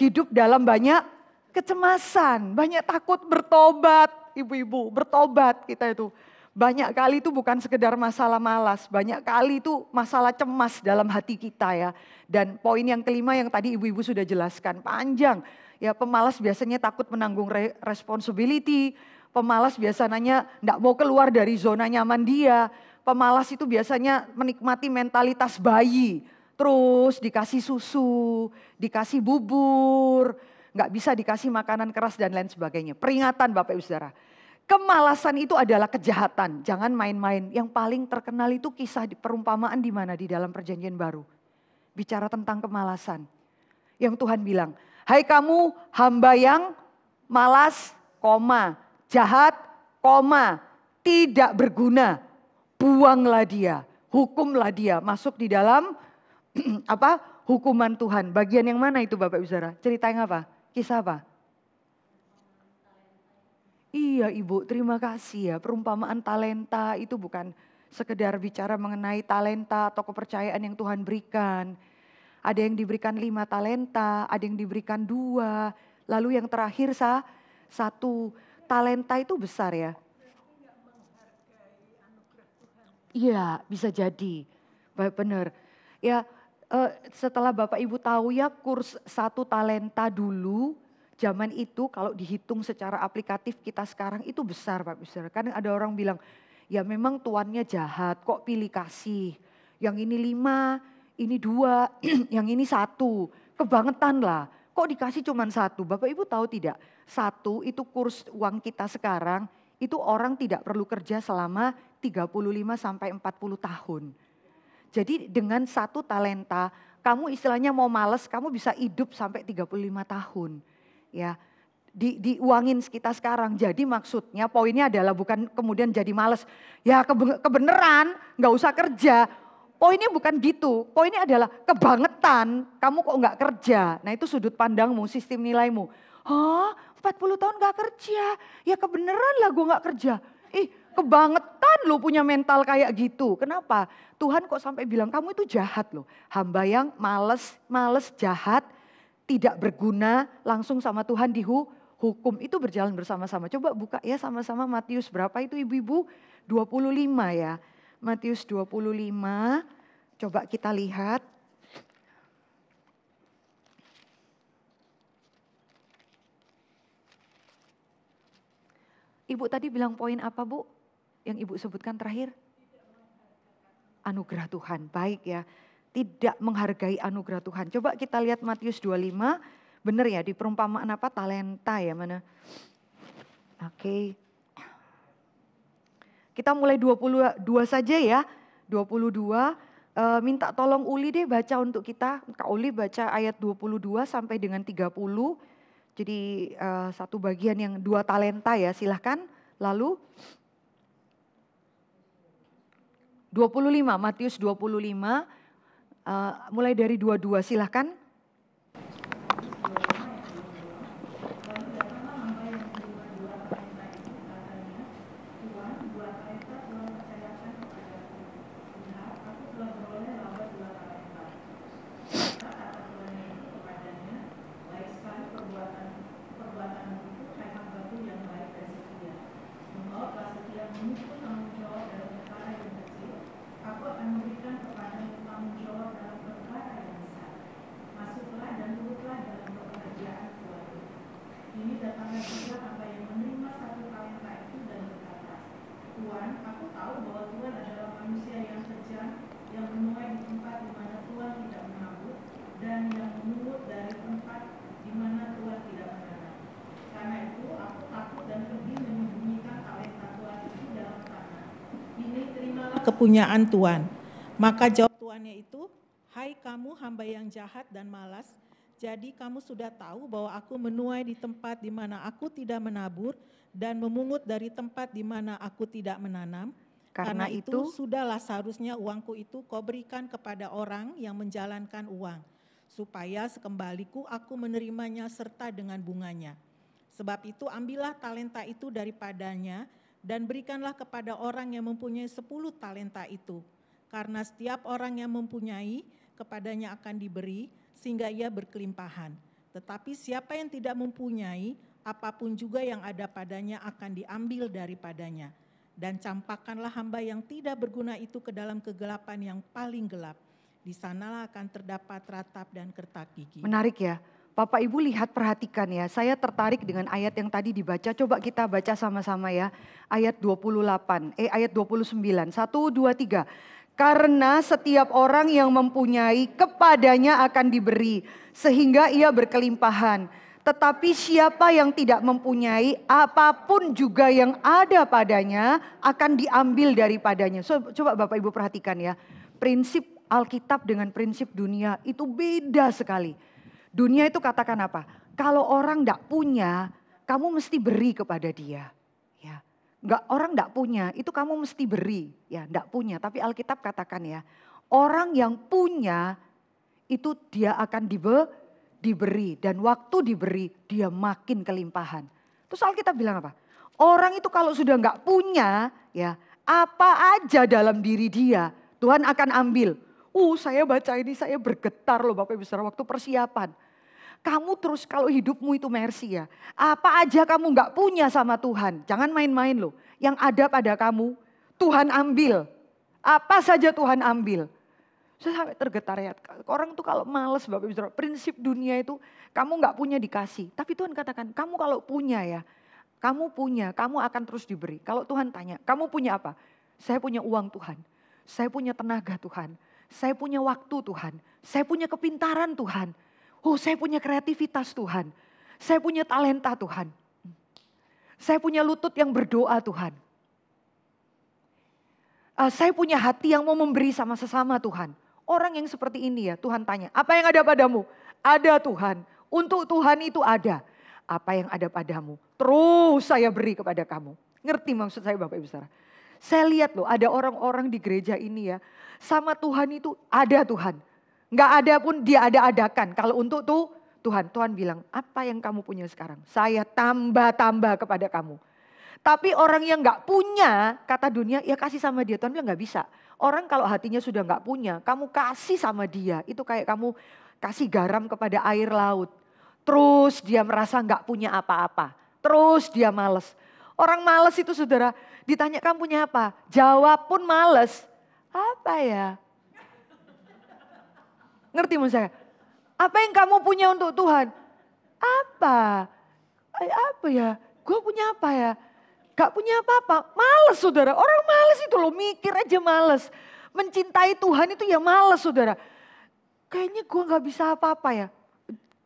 hidup dalam banyak kecemasan, banyak takut bertobat, ibu-ibu bertobat kita itu. Banyak kali itu bukan sekedar masalah malas, banyak kali itu masalah cemas dalam hati kita ya. Dan poin yang kelima yang tadi ibu-ibu sudah jelaskan panjang, ya pemalas biasanya takut menanggung responsibility. Pemalas biasanya enggak mau keluar dari zona nyaman dia. Pemalas itu biasanya menikmati mentalitas bayi. Terus dikasih susu, dikasih bubur, enggak bisa dikasih makanan keras dan lain sebagainya. Peringatan Bapak Ibu Saudara. Kemalasan itu adalah kejahatan. Jangan main-main. Yang paling terkenal itu kisah perumpamaan di mana? Di dalam Perjanjian Baru. Bicara tentang kemalasan. Yang Tuhan bilang, hai kamu hamba yang malas, jahat, tidak berguna, buanglah dia, hukumlah dia, masuk di dalam hukuman Tuhan. Bagian yang mana itu Bapak Ibu Saudara? Cerita yang apa? Kisah apa? Iya Ibu, terima kasih ya. Perumpamaan talenta itu bukan sekedar bicara mengenai talenta atau kepercayaan yang Tuhan berikan. Ada yang diberikan 5 talenta, ada yang diberikan 2, lalu yang terakhir 1. Talenta itu besar ya. Iya bisa jadi, benar. Ya setelah Bapak Ibu tahu ya kurs 1 talenta dulu, zaman itu kalau dihitung secara aplikatif kita sekarang itu besar Bapak Ibu. Kan ada orang bilang, ya memang tuannya jahat kok pilih kasih. Yang ini 5, ini 2, yang ini 1. Kebangetan lah. Kok dikasih cuma 1? Bapak Ibu tahu tidak? 1 itu kurs uang kita sekarang, itu orang tidak perlu kerja selama 35 sampai 40 tahun. Jadi dengan 1 talenta, kamu istilahnya mau males, kamu bisa hidup sampai 35 tahun. Ya, diuangin kita sekarang. Jadi maksudnya poinnya adalah bukan kemudian jadi males. Ya kebenaran, nggak usah kerja. Poinnya bukan gitu, poinnya adalah kebangetan, kamu kok nggak kerja. Nah itu sudut pandangmu, sistem nilaimu. Hah 40 tahun nggak kerja, ya kebenaran lah gue nggak kerja. Kebangetan lo punya mental kayak gitu, kenapa? Tuhan kok sampai bilang kamu itu jahat loh. Hamba yang males, jahat, tidak berguna, langsung sama Tuhan dihukum. Itu berjalan bersama-sama. Coba buka ya sama-sama Matius berapa itu ibu-ibu? 25 ya. Matius 25, coba kita lihat. Ibu tadi bilang poin apa Bu? Yang Ibu sebutkan terakhir? Anugerah Tuhan, baik ya. Tidak menghargai anugerah Tuhan. Coba kita lihat Matius 25, benar ya di perumpamaan apa? Talenta ya mana? Oke. Kita mulai 22 saja ya, 22, minta tolong Uli deh baca untuk kita. Kak Uli baca ayat 22 sampai dengan 30, jadi satu bagian yang 2 talenta ya silahkan. Lalu 25, Matius 25, mulai dari 22 silahkan. kepunyaan Tuhan. Maka jawab tuannya itu, hai kamu hamba yang jahat dan malas, jadi kamu sudah tahu bahwa aku menuai di tempat di mana aku tidak menabur dan memungut dari tempat di mana aku tidak menanam. Karena itu sudahlah seharusnya uangku itu kau berikan kepada orang yang menjalankan uang, supaya sekembaliku aku menerimanya serta dengan bunganya. Sebab itu ambillah talenta itu daripadanya dan berikanlah kepada orang yang mempunyai 10 talenta itu. Karena setiap orang yang mempunyai, kepadanya akan diberi sehingga ia berkelimpahan. Tetapi siapa yang tidak mempunyai, apapun juga yang ada padanya akan diambil daripadanya. Dan campakkanlah hamba yang tidak berguna itu ke dalam kegelapan yang paling gelap. Di sanalah akan terdapat ratap dan kertak gigi. Menarik ya. Bapak Ibu lihat, perhatikan ya. Saya tertarik dengan ayat yang tadi dibaca. Coba kita baca sama-sama ya. Ayat 28, ayat 29. 1, 2, 3. Karena setiap orang yang mempunyai kepadanya akan diberi. Sehingga ia berkelimpahan. Tetapi siapa yang tidak mempunyai, apapun juga yang ada padanya akan diambil daripadanya. So, coba Bapak Ibu perhatikan ya. Prinsip Alkitab dengan prinsip dunia itu beda sekali. Dunia itu katakan apa? Kalau orang tidak punya, kamu mesti beri kepada dia. Ya, orang tidak punya, itu kamu mesti beri. Ya, tidak punya. Tapi Alkitab katakan ya, orang yang punya itu dia akan diberi. Dan waktu diberi, dia makin kelimpahan. Terus Alkitab bilang apa? Orang itu kalau sudah nggak punya, ya apa aja dalam diri dia, Tuhan akan ambil. Saya baca ini, saya bergetar loh Bapak Ibu Saudara waktu persiapan. Kamu terus kalau hidupmu itu mercy ya. Apa aja kamu gak punya sama Tuhan. Jangan main-main loh. Yang ada pada kamu, Tuhan ambil. Apa saja Tuhan ambil. Saya sampai tergetar ya. Orang tuh kalau males Bapak Ibu Saudara. Prinsip dunia itu kamu gak punya dikasih. Tapi Tuhan katakan, kamu kalau punya ya. Kamu punya, kamu akan terus diberi. Kalau Tuhan tanya, kamu punya apa? Saya punya uang Tuhan. Saya punya tenaga Tuhan. Saya punya waktu Tuhan. Saya punya kepintaran Tuhan. Saya punya kreativitas Tuhan. Saya punya talenta Tuhan. Saya punya lutut yang berdoa Tuhan. Saya punya hati yang mau memberi sama sesama Tuhan. Orang yang seperti ini ya Tuhan tanya, apa yang ada padamu? Ada Tuhan. Untuk Tuhan itu ada. Apa yang ada padamu? Terus saya beri kepada kamu. Ngerti maksud saya Bapak Ibu Saudara? Saya lihat loh ada orang-orang di gereja ini ya. Sama Tuhan itu ada Tuhan. Nggak ada pun dia ada-adakan. Kalau untuk Tuhan bilang, apa yang kamu punya sekarang? Saya tambah-tambah kepada kamu. Tapi orang yang nggak punya, kata dunia, ya kasih sama dia. Tuhan bilang nggak bisa. Orang kalau hatinya sudah nggak punya, kamu kasih sama dia. Itu kayak kamu kasih garam kepada air laut. Terus dia merasa nggak punya apa-apa. Terus dia males. Orang males itu saudara, ditanya kamu punya apa? Jawab pun males. Apa ya? Ngerti maksud saya? Apa yang kamu punya untuk Tuhan? Apa? Apa ya? Gue punya apa ya? Gak punya apa-apa. Males saudara. Orang males itu loh. Mikir aja males. Mencintai Tuhan itu ya males saudara. Kayaknya gue gak bisa apa-apa ya.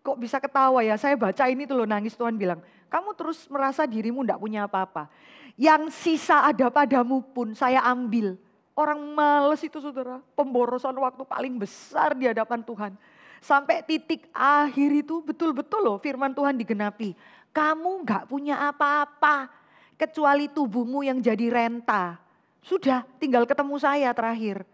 Kok bisa ketawa ya? Saya baca ini tuh loh nangis Tuhan bilang. Kamu terus merasa dirimu gak punya apa-apa. Yang sisa ada padamu pun saya ambil. Orang males itu saudara, pemborosan waktu paling besar di hadapan Tuhan. Sampai titik akhir itu betul-betul loh firman Tuhan digenapi. Kamu gak punya apa-apa kecuali tubuhmu yang jadi renta. Sudah tinggal ketemu saya terakhir.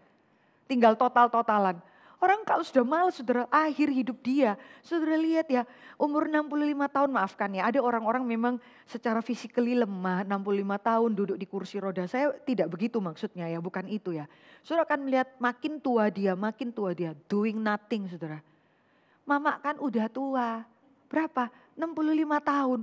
Tinggal total-totalan. Orang kalau sudah malas saudara, akhir hidup dia. Saudara lihat ya, umur 65 tahun maafkan ya. Ada orang-orang memang secara physically lemah, 65 tahun duduk di kursi roda. Saya tidak begitu maksudnya ya, bukan itu ya. Saudara akan melihat makin tua dia, doing nothing saudara. Mama kan udah tua, berapa? 65 tahun.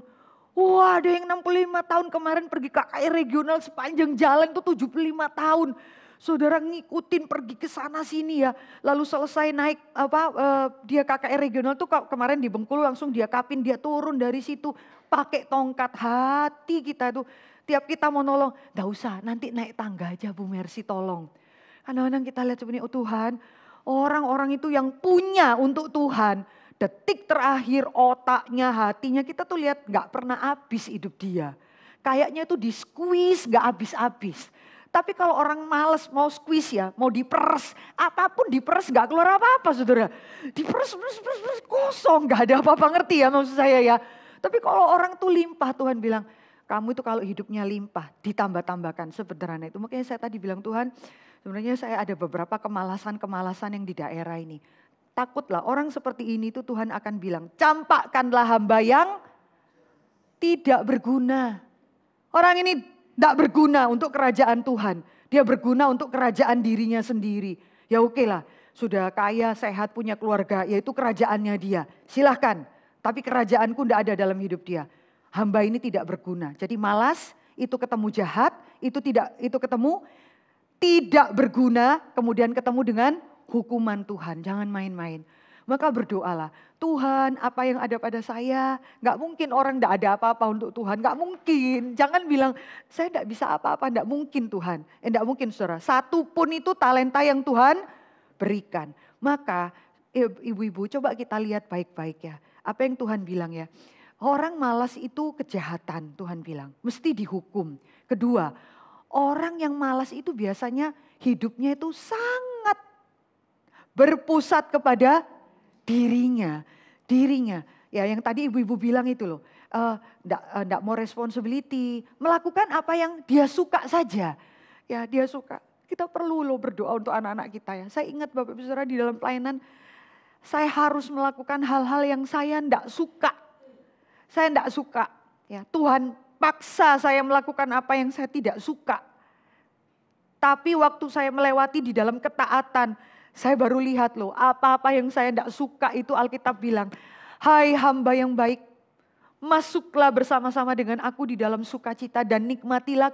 Wah ada yang 65 tahun kemarin pergi KKR regional sepanjang jalan itu 75 tahun. Saudara ngikutin pergi ke sana sini ya. Lalu selesai naik dia KKR regional tuh kemarin di Bengkulu langsung dia kapin, dia turun dari situ pakai tongkat. Hati kita tuh tiap kita mau nolong, enggak usah nanti naik tangga aja Bu Mercy tolong. Kadang-kadang kita lihat sebenarnya Tuhan, orang-orang itu yang punya untuk Tuhan, detik terakhir otaknya, hatinya kita tuh lihat enggak pernah habis hidup dia. Kayaknya tuh di squeeze enggak habis-habis. Tapi kalau orang males mau squeeze ya, mau diperes, apapun diperes gak keluar apa-apa saudara. Diperes, kosong, gak ada apa-apa, ngerti ya maksud saya ya. Tapi kalau orang tuh limpah, Tuhan bilang, kamu itu kalau hidupnya limpah, ditambah-tambahkan, sederhana itu. Makanya saya tadi bilang, Tuhan sebenarnya saya ada beberapa kemalasan-kemalasan yang di daerah ini. Takutlah orang seperti ini tuh Tuhan akan bilang, campakkanlah hamba yang tidak berguna. Orang ini tidak berguna untuk kerajaan Tuhan. Dia berguna untuk kerajaan dirinya sendiri. Ya oke lah, sudah kaya, sehat, punya keluarga, yaitu kerajaannya dia. Silahkan, tapi kerajaanku tidak ada dalam hidup dia. Hamba ini tidak berguna. Jadi malas, itu ketemu jahat, itu ketemu tidak berguna, kemudian ketemu dengan hukuman Tuhan. Jangan main-main. Maka berdoalah, Tuhan apa yang ada pada saya, gak mungkin orang gak ada apa-apa untuk Tuhan, gak mungkin. Jangan bilang, saya gak bisa apa-apa, gak mungkin Tuhan. Gak mungkin saudara, satu pun itu talenta yang Tuhan berikan. Maka ibu-ibu coba kita lihat baik-baik ya, apa yang Tuhan bilang ya. Orang malas itu kejahatan Tuhan bilang, mesti dihukum. Kedua, orang yang malas itu biasanya hidupnya itu sangat berpusat kepada dirinya. Ya yang tadi ibu-ibu bilang itu loh, enggak mau responsibility, melakukan apa yang dia suka saja. Ya dia suka, kita perlu loh berdoa untuk anak-anak kita ya. Saya ingat Bapak Ibu Saudara di dalam pelayanan, saya harus melakukan hal-hal yang saya enggak suka. Saya enggak suka, ya Tuhan paksa saya melakukan apa yang saya tidak suka. Tapi waktu saya melewati di dalam ketaatan, saya baru lihat loh, apa-apa yang saya tidak suka itu Alkitab bilang, hai hamba yang baik, masuklah bersama-sama dengan aku di dalam sukacita dan nikmatilah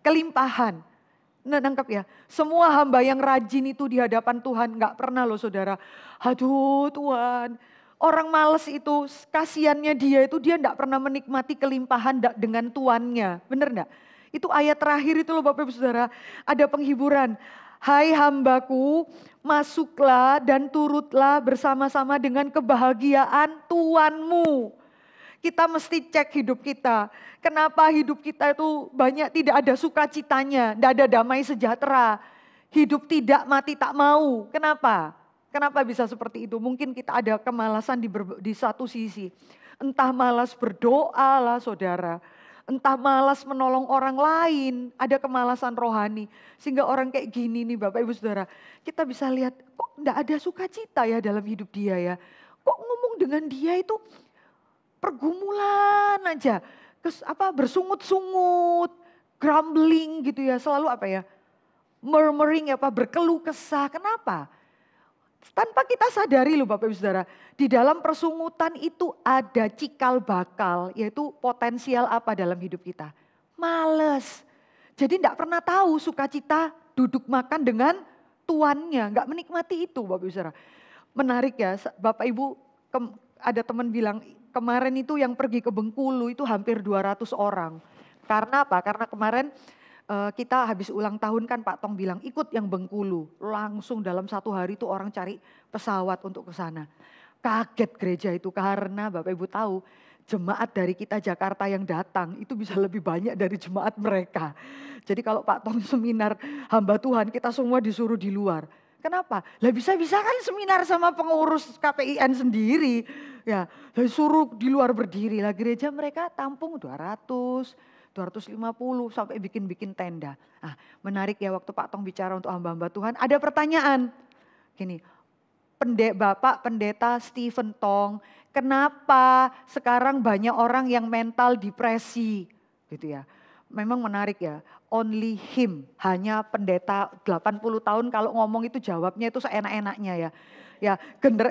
kelimpahan. Nah, nangkap ya, semua hamba yang rajin itu di hadapan Tuhan, gak pernah loh saudara, aduh Tuhan, orang males itu kasihannya dia tidak pernah menikmati kelimpahan dengan tuannya, bener gak? Itu ayat terakhir itu loh Bapak Ibu Saudara, ada penghiburan. Hai hambaku, masuklah dan turutlah bersama-sama dengan kebahagiaan Tuanmu. Kita mesti cek hidup kita. Kenapa hidup kita itu banyak tidak ada sukacitanya, tidak ada damai sejahtera. Hidup tidak mati tak mau. Kenapa? Kenapa bisa seperti itu? Mungkin kita ada kemalasan di satu sisi. Entah malas berdoa lah saudara. Entah malas menolong orang lain, ada kemalasan rohani. Sehingga orang kayak gini nih Bapak Ibu Saudara, kita bisa lihat kok enggak ada sukacita ya dalam hidup dia ya. Kok ngomong dengan dia itu pergumulan aja, bersungut-sungut, grumbling gitu ya, selalu apa ya, murmuring berkeluh kesah. Kenapa? Tanpa kita sadari loh Bapak Ibu Saudara, di dalam persungutan itu ada cikal bakal, yaitu potensial apa dalam hidup kita? Males. Jadi enggak pernah tahu sukacita duduk makan dengan tuannya, enggak menikmati itu Bapak Ibu Saudara. Menarik ya, Bapak Ibu ada teman bilang kemarin itu yang pergi ke Bengkulu itu hampir 200 orang. Karena apa? Karena kemarin kita habis ulang tahun kan Pak Tong bilang ikut yang Bengkulu. Langsung dalam satu hari itu orang cari pesawat untuk ke sana. Kaget gereja itu karena Bapak Ibu tahu jemaat dari kita Jakarta yang datang itu bisa lebih banyak dari jemaat mereka. Jadi kalau Pak Tong seminar hamba Tuhan kita semua disuruh di luar. Kenapa? Lah bisa-bisa kan seminar sama pengurus KPIN sendiri. Ya, suruh di luar berdiri. Lah gereja mereka tampung 250 sampai bikin tenda. Nah, menarik ya waktu Pak Tong bicara untuk hamba-hamba Tuhan. Ada pertanyaan. Gini, Bapak Pendeta Stephen Tong, kenapa sekarang banyak orang yang mental depresi? Gitu ya. Memang menarik ya. Only him, hanya pendeta 80 tahun kalau ngomong itu jawabnya itu seenak-enaknya ya. Ya,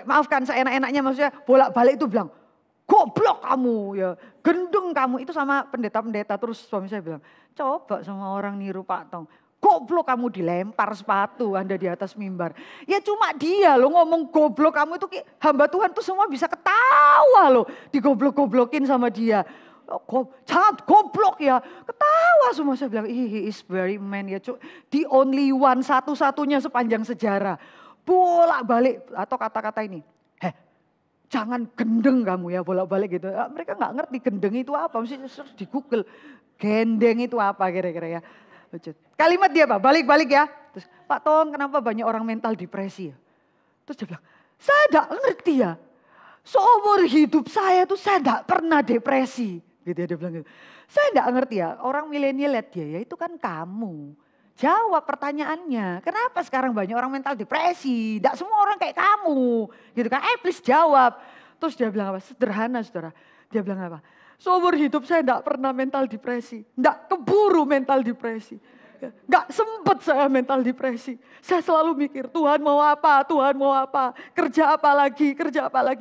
maafkan seenak-enaknya maksudnya bolak-balik itu bilang, goblok kamu ya, gendeng kamu. Itu sama pendeta-pendeta. Terus suami saya bilang, coba sama orang niru Pak Tong. Goblok kamu, dilempar sepatu Anda di atas mimbar. Ya cuma dia loh ngomong goblok kamu itu, hamba Tuhan tuh semua bisa ketawa loh. Digoblok-goblokin sama dia. Jangan goblok ya. Ketawa semua, saya bilang he is very man ya. The only one, satu-satunya sepanjang sejarah. Bolak-balik atau kata-kata ini. Jangan gendeng kamu ya, bolak-balik gitu. Mereka gak ngerti gendeng itu apa, mesti di Google. Gendeng itu apa kira-kira ya. Lucu. Kalimat dia Pak, balik-balik ya. Terus, Pak Tong kenapa banyak orang mental depresi ya? Terus dia bilang, saya tidak ngerti ya. Seumur hidup saya tuh saya tidak pernah depresi. Gitu ya, dia bilang gitu. Saya tidak ngerti ya, orang milenial lihat dia ya itu kan kamu. Jawab pertanyaannya, kenapa sekarang banyak orang mental depresi? Tidak semua orang kayak kamu. Gitu kan, please jawab. Terus dia bilang apa? Sederhana saudara. Dia bilang apa? Seumur hidup saya tidak pernah mental depresi. Tidak keburu mental depresi. Gak sempet saya mental depresi. Saya selalu mikir Tuhan mau apa, Tuhan mau apa. Kerja apa lagi,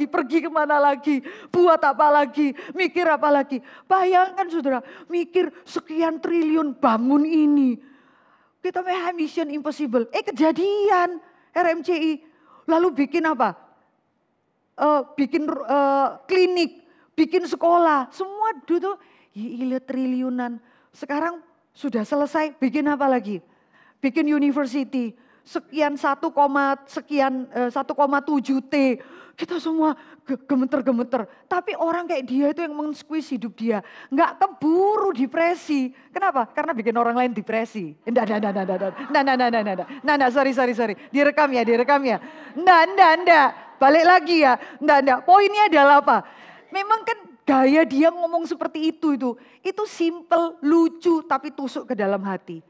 pergi kemana lagi. Buat apa lagi, mikir apa lagi. Bayangkan saudara, mikir sekian triliun bangun ini. Kita mission impossible. Kejadian RMCI. Lalu bikin apa? Bikin klinik. Bikin sekolah, semua dulu gila triliunan. Sekarang sudah selesai, bikin apa lagi? Bikin university, sekian 1,7 T. Kita semua gemeter-gemeter. Tapi orang kayak dia itu yang men-squeeze hidup dia. Nggak keburu depresi. Kenapa? Karena bikin orang lain depresi. Nah, sorry. Direkam ya. Nggak. Balik lagi ya. Nggak. Poinnya adalah apa? Memang kan gaya dia ngomong seperti itu simple, lucu tapi tusuk ke dalam hati.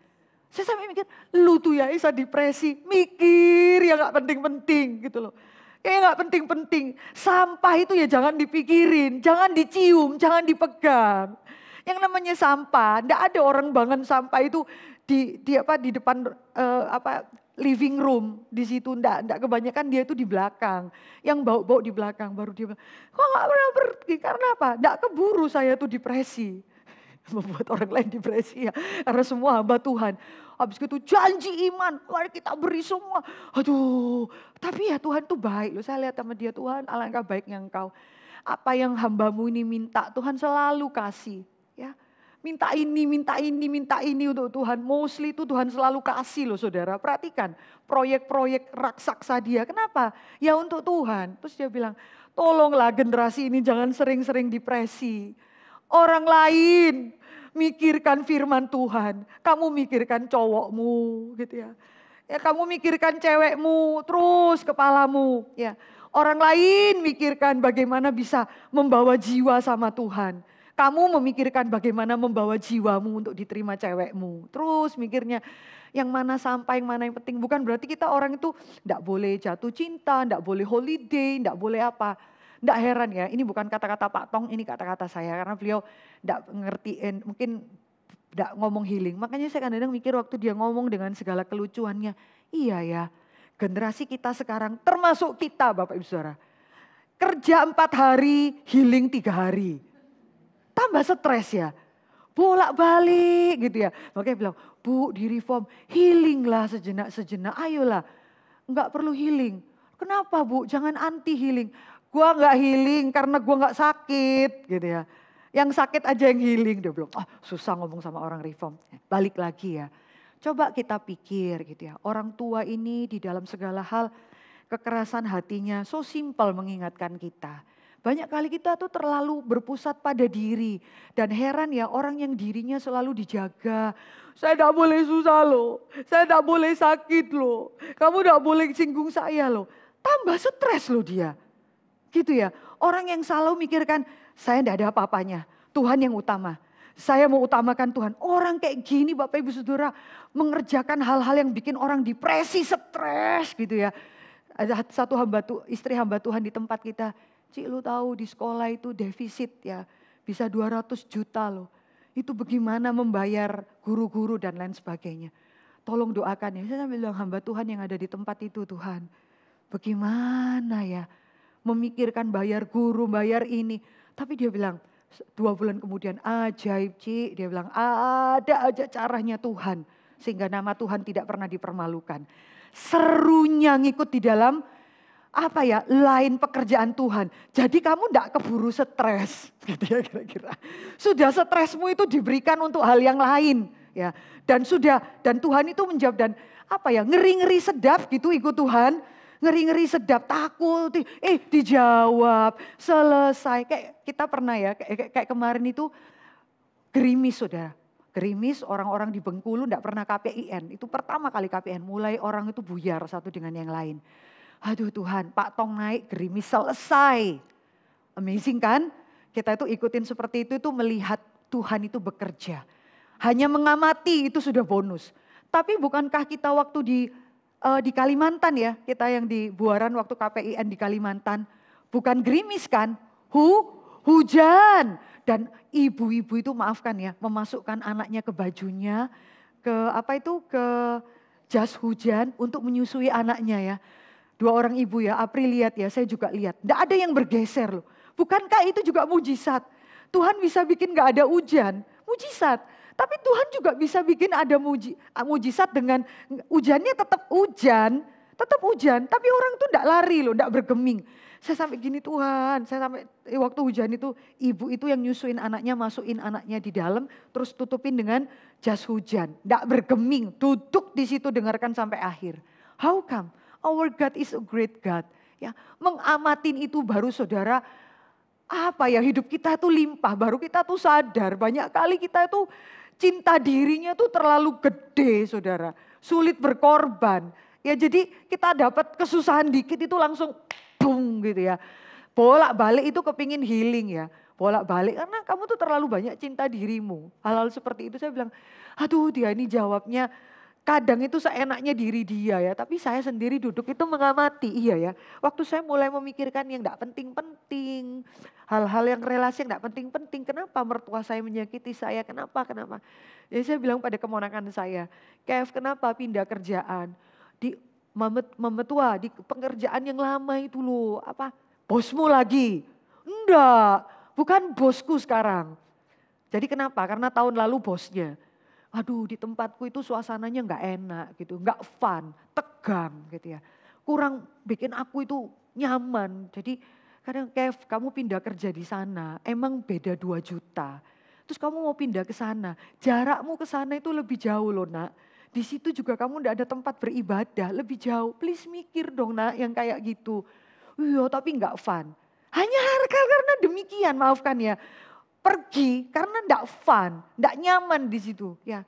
Saya sampai mikir, lu tuh ya Isa depresi, mikir ya gak penting-penting gitu loh. Ya gak penting-penting, sampah itu ya jangan dipikirin, jangan dicium, jangan dipegang. Yang namanya sampah, ndak ada orang bangun sampah itu di depan living room di situ, ndak kebanyakan dia itu di belakang. Yang bau-bau di belakang baru dia bilang, kok gak pernah pergi karena apa? Ndak keburu saya tuh depresi. Membuat orang lain depresi ya, karena semua hamba Tuhan. Habis itu janji iman, mari kita beri semua. Aduh, tapi ya Tuhan tuh baik loh. Saya lihat sama dia, Tuhan alangkah baiknya engkau. Apa yang hambamu ini minta, Tuhan selalu kasih. Ya, minta ini untuk Tuhan. Mostly itu Tuhan selalu kasih loh saudara. Perhatikan proyek-proyek raksasa dia. Kenapa? Ya untuk Tuhan. Terus dia bilang, tolonglah generasi ini jangan sering-sering depresi. Orang lain mikirkan firman Tuhan. Kamu mikirkan cowokmu gitu ya. Ya kamu mikirkan cewekmu terus kepalamu ya. Orang lain mikirkan bagaimana bisa membawa jiwa sama Tuhan. Kamu memikirkan bagaimana membawa jiwamu untuk diterima cewekmu. Terus mikirnya yang mana sampai, yang mana yang penting. Bukan berarti kita orang itu enggak boleh jatuh cinta, enggak boleh holiday, enggak boleh apa. Enggak heran ya, ini bukan kata-kata Pak Tong, ini kata-kata saya. Karena beliau enggak ngertiin, mungkin enggak ngomong healing. Makanya saya kadang-kadang mikir waktu dia ngomong dengan segala kelucuannya. Iya ya, generasi kita sekarang termasuk kita Bapak Ibu Saudara. Kerja 4 hari, healing 3 hari. Tambah stres ya, bolak-balik gitu ya. Makanya bilang, Bu di reform, healing lah sejenak, ayolah. Enggak perlu healing. Kenapa Bu? Jangan anti healing. Gua enggak healing karena gua enggak sakit gitu ya. Yang sakit aja yang healing. Dia bilang, susah ngomong sama orang reform. Balik lagi ya. Coba kita pikir gitu ya. Orang tua ini di dalam segala hal kekerasan hatinya so simple mengingatkan kita. Banyak kali kita tuh terlalu berpusat pada diri. Dan heran ya orang yang dirinya selalu dijaga. Saya tidak boleh susah loh. Saya tidak boleh sakit loh. Kamu tidak boleh singgung saya loh. Tambah stres loh dia. Gitu ya. Orang yang selalu mikirkan saya tidak ada apa-apanya. Tuhan yang utama. Saya mau utamakan Tuhan. Orang kayak gini Bapak Ibu Saudara mengerjakan hal-hal yang bikin orang depresi, stres gitu ya. Ada satu istri hamba Tuhan di tempat kita. Cik lu tahu di sekolah itu defisit ya. Bisa 200 juta loh. Itu bagaimana membayar guru-guru dan lain sebagainya. Tolong doakan ya. Saya sambil bilang hamba Tuhan yang ada di tempat itu Tuhan. Bagaimana ya. Memikirkan bayar guru, bayar ini. Tapi dia bilang 2 bulan kemudian ajaib Cik. Dia bilang ada aja caranya Tuhan. Sehingga nama Tuhan tidak pernah dipermalukan. Serunya ngikut di dalam lain pekerjaan Tuhan. Jadi kamu enggak keburu stres. Gitu ya kira-kira. Sudah stresmu itu diberikan untuk hal yang lain. Ya. Dan Tuhan itu menjawab dan ngeri-ngeri sedap gitu ikut Tuhan. Ngeri-ngeri sedap, takut, dijawab, selesai. Kayak kita pernah ya, kayak kemarin itu gerimis saudara. Gerimis, orang-orang di Bengkulu enggak pernah KPIN. Itu pertama kali KPIN, mulai orang itu buyar satu dengan yang lain. Aduh Tuhan, Pak Tong naik, gerimis selesai. Amazing kan? Kita itu ikutin seperti itu melihat Tuhan itu bekerja. Hanya mengamati itu sudah bonus. Tapi bukankah kita waktu di Kalimantan ya, kita yang di Buaran waktu KPIN di Kalimantan, bukan gerimis kan? Hujan. Dan ibu-ibu itu maafkan ya, memasukkan anaknya ke bajunya, ke jas hujan untuk menyusui anaknya ya. 2 orang ibu ya, April lihat ya, saya juga lihat. Tidak ada yang bergeser loh. Bukankah itu juga mujizat? Tuhan bisa bikin gak ada hujan, mujizat. Tapi Tuhan juga bisa bikin ada mujizat dengan hujannya tetap hujan. Tapi orang itu enggak lari loh, enggak bergeming. Saya sampai gini Tuhan, saya sampai waktu hujan itu ibu itu yang nyusuin anaknya, masukin anaknya di dalam, terus tutupin dengan jas hujan. Enggak bergeming, duduk di situ dengarkan sampai akhir. How come? Our God is a great God. Ya, mengamatin itu baru saudara, hidup kita tuh limpah, baru kita tuh sadar banyak kali kita tuh cinta dirinya tuh terlalu gede saudara, sulit berkorban. Ya jadi kita dapat kesusahan dikit itu langsung boom gitu ya. Bolak-balik itu kepingin healing ya, bolak-balik karena kamu tuh terlalu banyak cinta dirimu. Hal-hal seperti itu saya bilang, aduh dia ini jawabnya kadang itu seenaknya diri dia ya, tapi saya sendiri duduk itu mengamati, iya ya. Waktu saya mulai memikirkan yang enggak penting-penting, hal-hal yang relasi yang enggak penting-penting, kenapa mertua saya menyakiti saya, kenapa. Jadi saya bilang pada keponakan saya, Kev kenapa pindah kerjaan, di memetua di pekerjaan yang lama itu loh, bosmu lagi? Enggak, bukan bosku sekarang. Jadi kenapa? Karena tahun lalu bosnya. Aduh di tempatku itu suasananya enggak enak gitu, enggak fun, tegang gitu ya. Kurang bikin aku itu nyaman. Jadi kadang Kev kamu pindah kerja di sana emang beda 2 juta. Terus kamu mau pindah ke sana, jarakmu ke sana itu lebih jauh loh nak. Di situ juga kamu enggak ada tempat beribadah, lebih jauh. Please mikir dong nak yang kayak gitu. Iya tapi enggak fun. Hanya karena demikian maafkan ya. Pergi karena enggak fun, enggak nyaman di situ ya.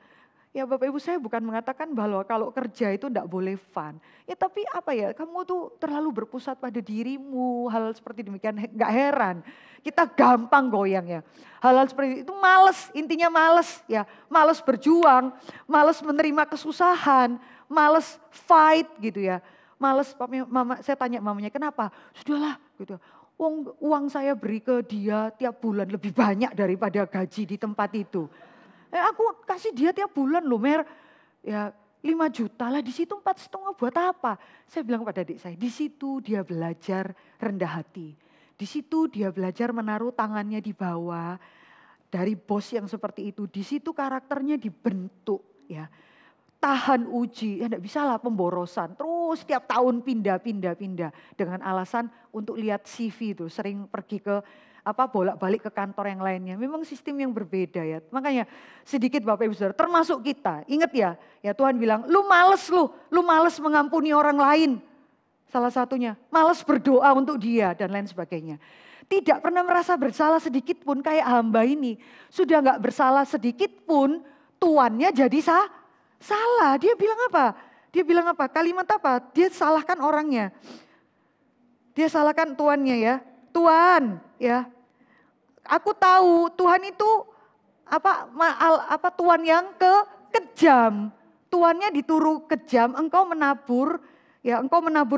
Ya Bapak Ibu saya bukan mengatakan bahwa kalau kerja itu enggak boleh fun. Ya tapi kamu tuh terlalu berpusat pada dirimu, hal seperti demikian enggak heran. Kita gampang goyang ya. Hal-hal seperti itu males, intinya males ya. Males berjuang, males menerima kesusahan, males fight gitu ya. Males, saya tanya mamanya kenapa? Sudahlah gitu. Uang saya beri ke dia tiap bulan lebih banyak daripada gaji di tempat itu. Aku kasih dia tiap bulan loh Mer. Ya 5 juta lah di situ 4,5 buat apa? Saya bilang pada adik saya, di situ dia belajar rendah hati. Di situ dia belajar menaruh tangannya di bawah. Dari bos yang seperti itu, di situ karakternya dibentuk ya. Tahan uji, ya enggak bisa lah pemborosan. Terus setiap tahun pindah dengan alasan untuk lihat CV itu, sering pergi ke bolak-balik ke kantor yang lainnya. Memang sistem yang berbeda ya. Makanya sedikit Bapak Ibu Saudara, termasuk kita. Ingat ya Tuhan bilang, lu males mengampuni orang lain. Salah satunya, males berdoa untuk dia dan lain sebagainya. Tidak pernah merasa bersalah sedikit pun kayak hamba ini. Sudah enggak bersalah sedikit pun, tuannya jadi salah. Dia bilang apa? Kalimat apa? Dia salahkan orangnya. Dia salahkan tuannya ya. Tuan ya. Aku tahu Tuhan itu tuan yang kejam. Tuannya dituruh kejam, engkau menabur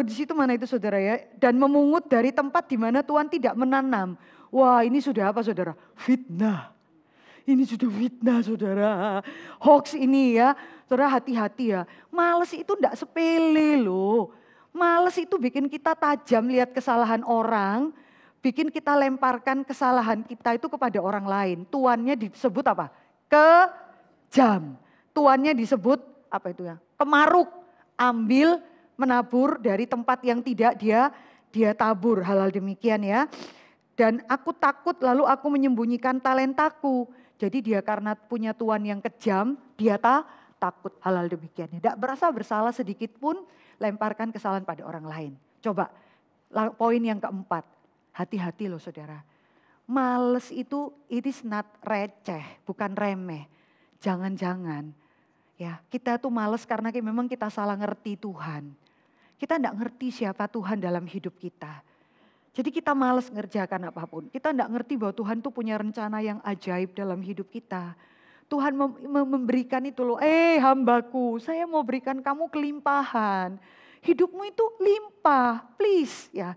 di situ mana itu saudara ya. Dan memungut dari tempat di mana Tuhan tidak menanam. Wah ini sudah apa saudara? Fitnah. Ini sudah fitnah saudara. Hoax ini ya. Saudara hati-hati ya. Males itu enggak sepele loh. Males itu bikin kita tajam lihat kesalahan orang. Bikin kita lemparkan kesalahan kita itu kepada orang lain. Tuannya disebut apa? Kejam. Tuannya disebut apa itu ya? Kemaruk. Ambil, menabur dari tempat yang tidak dia tabur. Hal-hal demikian ya. Dan aku takut lalu aku menyembunyikan talentaku. Jadi dia karena punya Tuhan yang kejam, dia takut hal-hal demikian. Tidak berasa bersalah sedikit pun, lemparkan kesalahan pada orang lain. Coba, poin yang keempat, hati-hati loh saudara. Males itu, it is not receh, bukan remeh. Jangan-jangan ya kita tuh males karena memang kita salah ngerti Tuhan. Kita enggak ngerti siapa Tuhan dalam hidup kita. Jadi kita males ngerjakan apapun. Kita enggak ngerti bahwa Tuhan tuh punya rencana yang ajaib dalam hidup kita. Tuhan memberikan itu loh, hambaku, saya mau berikan kamu kelimpahan. Hidupmu itu limpah, please ya.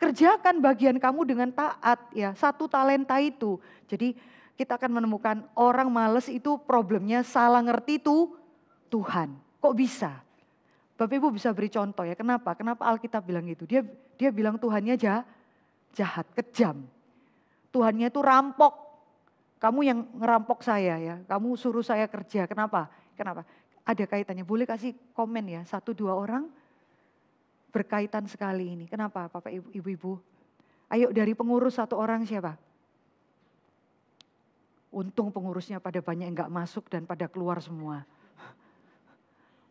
Kerjakan bagian kamu dengan taat ya, 1 talenta itu. Jadi kita akan menemukan orang males itu problemnya salah ngerti itu Tuhan. Kok bisa? Bapak Ibu bisa beri contoh ya, kenapa? Kenapa Alkitab bilang gitu? Dia bilang Tuhannya jahat, kejam. Tuhannya itu rampok. Kamu yang ngerampok saya ya, kamu suruh saya kerja. Kenapa? Ada kaitannya, boleh kasih komen ya, 1-2 orang berkaitan sekali ini. Kenapa Bapak Ibu-Ibu? Ayo dari pengurus 1 orang siapa? Untung pengurusnya pada banyak yang gak masuk dan pada keluar semua.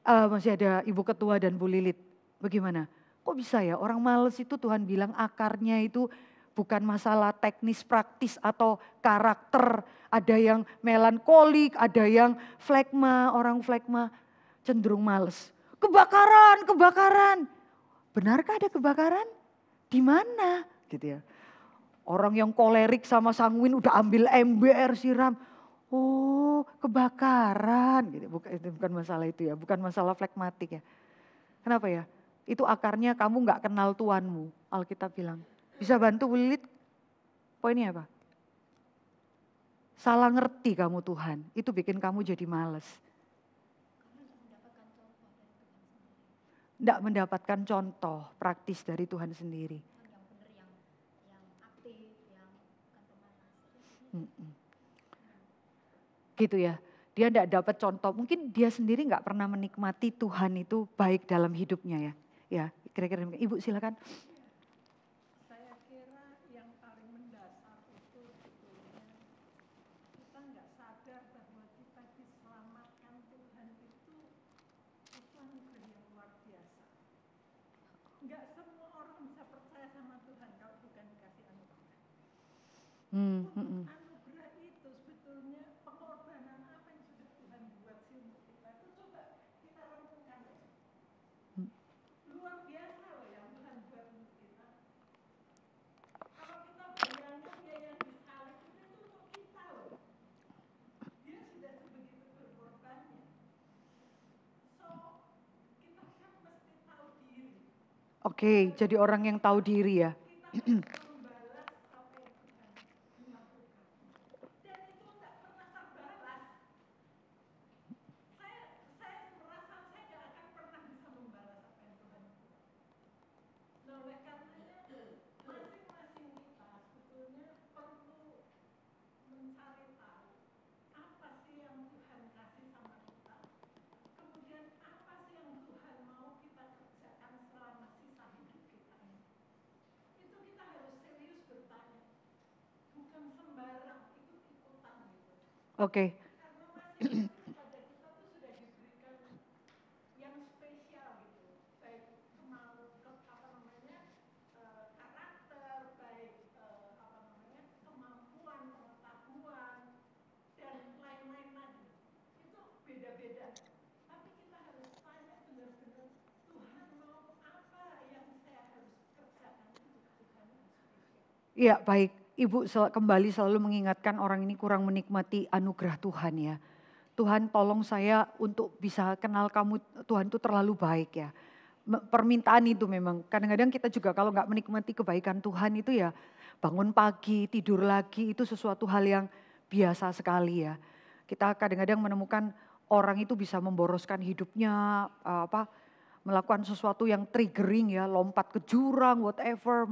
Masih ada Ibu Ketua dan Bu Lilit. Bagaimana? Kok bisa ya orang males itu Tuhan bilang akarnya itu bukan masalah teknis praktis atau karakter. Ada yang melankolik, ada yang flekma, orang flekma cenderung males. Kebakaran. Benarkah ada kebakaran? Di mana? Gitu ya. Orang yang kolerik sama sanguin udah ambil ember siram. Oh, kebakaran. Gitu. Bukan masalah itu ya, bukan masalah flekmatik ya. Kenapa ya? Itu akarnya kamu gak kenal Tuhanmu, Alkitab bilang. Bisa bantu Bu Lilit? Poinnya apa? Salah ngerti kamu Tuhan, itu bikin kamu jadi males. Tidak mendapatkan contoh praktis dari Tuhan sendiri. Gitu ya, dia tidak dapat contoh. Mungkin dia sendiri nggak pernah menikmati Tuhan itu baik dalam hidupnya ya. Ya, kira-kira Ibu silakan. Anugerah itu sebetulnya pengorbanan apa yang sudah Tuhan buat sih untuk kita itu coba kita renungkan. Luar biasa loh yang Tuhan buat untuk kita. Kalau kita bayangin dia yang disalib itu untuk kita loh. Dia sudah sebegitu berkorbannya. So kita kan mesti tahu diri. Oke, jadi orang yang tahu diri ya. Oke. Iya baik, Ibu kembali selalu mengingatkan orang ini kurang menikmati anugerah Tuhan ya. Tuhan tolong saya untuk bisa kenal kamu, Tuhan itu terlalu baik ya. Permintaan itu memang, kadang-kadang kita juga kalau nggak menikmati kebaikan Tuhan itu ya bangun pagi, tidur lagi itu sesuatu hal yang biasa sekali ya. Kita kadang-kadang menemukan orang itu bisa memboroskan hidupnya, melakukan sesuatu yang triggering ya, lompat ke jurang, whatever.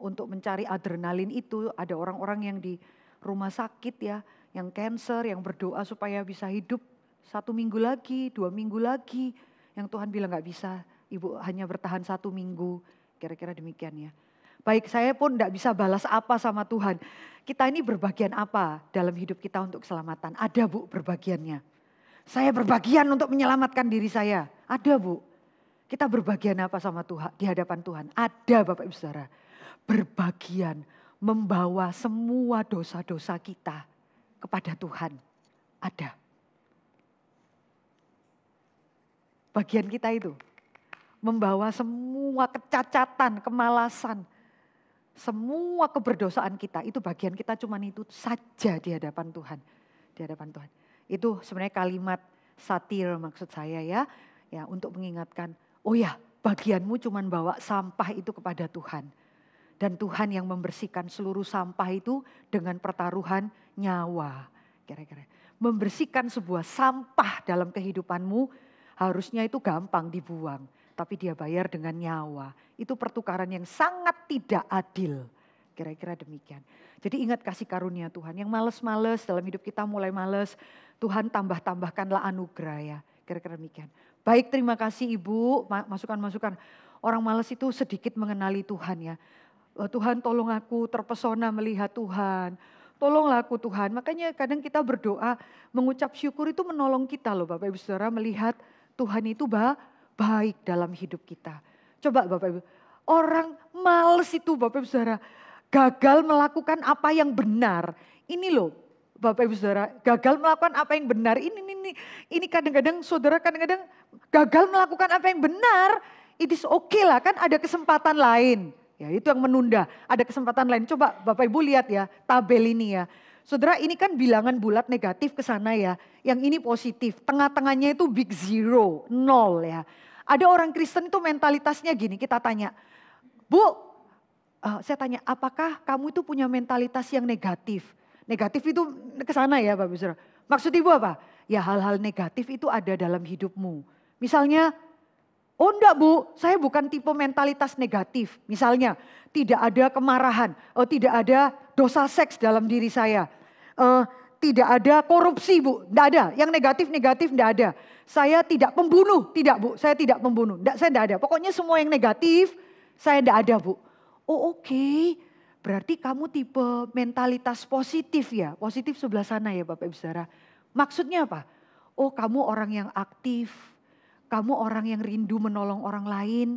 Untuk mencari adrenalin itu ada orang-orang yang di rumah sakit ya, yang cancer, yang berdoa supaya bisa hidup 1 minggu lagi, 2 minggu lagi. Yang Tuhan bilang gak bisa, Ibu hanya bertahan 1 minggu, kira-kira demikian ya. Baik, saya pun gak bisa balas apa sama Tuhan. Kita ini berbagian apa dalam hidup kita untuk keselamatan? Ada Bu berbagiannya. Saya berbagian untuk menyelamatkan diri saya. Ada Bu. Kita berbagian apa sama Tuhan di hadapan Tuhan? Ada Bapak Ibu Saudara. Berbagian membawa semua dosa-dosa kita kepada Tuhan. ada. Bagian kita itu membawa semua kecacatan, kemalasan, semua keberdosaan kita, itu bagian kita cuman itu saja di hadapan Tuhan. Di hadapan Tuhan. Itu sebenarnya kalimat satir maksud saya ya untuk mengingatkan, oh ya bagianmu cuman bawa sampah itu kepada Tuhan. Dan Tuhan yang membersihkan seluruh sampah itu dengan pertaruhan nyawa. Kira-kira membersihkan sebuah sampah dalam kehidupanmu harusnya itu gampang dibuang. Tapi dia bayar dengan nyawa. Itu pertukaran yang sangat tidak adil. Kira-kira demikian. Jadi ingat kasih karunia Tuhan. Yang males-males dalam hidup kita mulai males. Tuhan tambah-tambahkanlah anugerah ya. Kira-kira demikian. Baik, terima kasih Ibu. Masukan-masukan. Orang males itu sedikit mengenali Tuhan ya. Tuhan tolong aku terpesona melihat Tuhan. Tolonglah aku Tuhan. Makanya kadang kita berdoa, mengucap syukur itu menolong kita loh Bapak Ibu Saudara melihat Tuhan itu baik dalam hidup kita. Coba Bapak Ibu, orang males itu Bapak Ibu Saudara gagal melakukan apa yang benar. Ini loh Bapak Ibu Saudara, gagal melakukan apa yang benar. Ini kadang-kadang saudara kadang-kadang gagal melakukan apa yang benar. It is okay lah, kan ada kesempatan lain. Ya itu yang menunda, ada kesempatan lain. Coba Bapak Ibu lihat ya tabel ini ya. Saudara ini kan bilangan bulat negatif ke sana ya. Yang ini positif, tengah-tengahnya itu big zero, 0 ya. Ada orang Kristen itu mentalitasnya gini, kita tanya, Bu, saya tanya apakah kamu itu punya mentalitas yang negatif? Negatif itu ke sana ya Bapak Saudara. Maksud Ibu apa? Ya hal-hal negatif itu ada dalam hidupmu. Misalnya, oh enggak Bu, saya bukan tipe mentalitas negatif. Misalnya, tidak ada kemarahan, tidak ada dosa seks dalam diri saya. Tidak ada korupsi Bu, enggak ada. Yang negatif-negatif enggak ada. Saya tidak pembunuh, tidak Bu, saya tidak pembunuh. Enggak, saya enggak ada. Pokoknya semua yang negatif, saya enggak ada Bu. Oh oke, berarti kamu tipe mentalitas positif ya. Positif sebelah sana ya Bapak Ibu Saudara. Maksudnya apa? Oh kamu orang yang aktif. Kamu orang yang rindu menolong orang lain.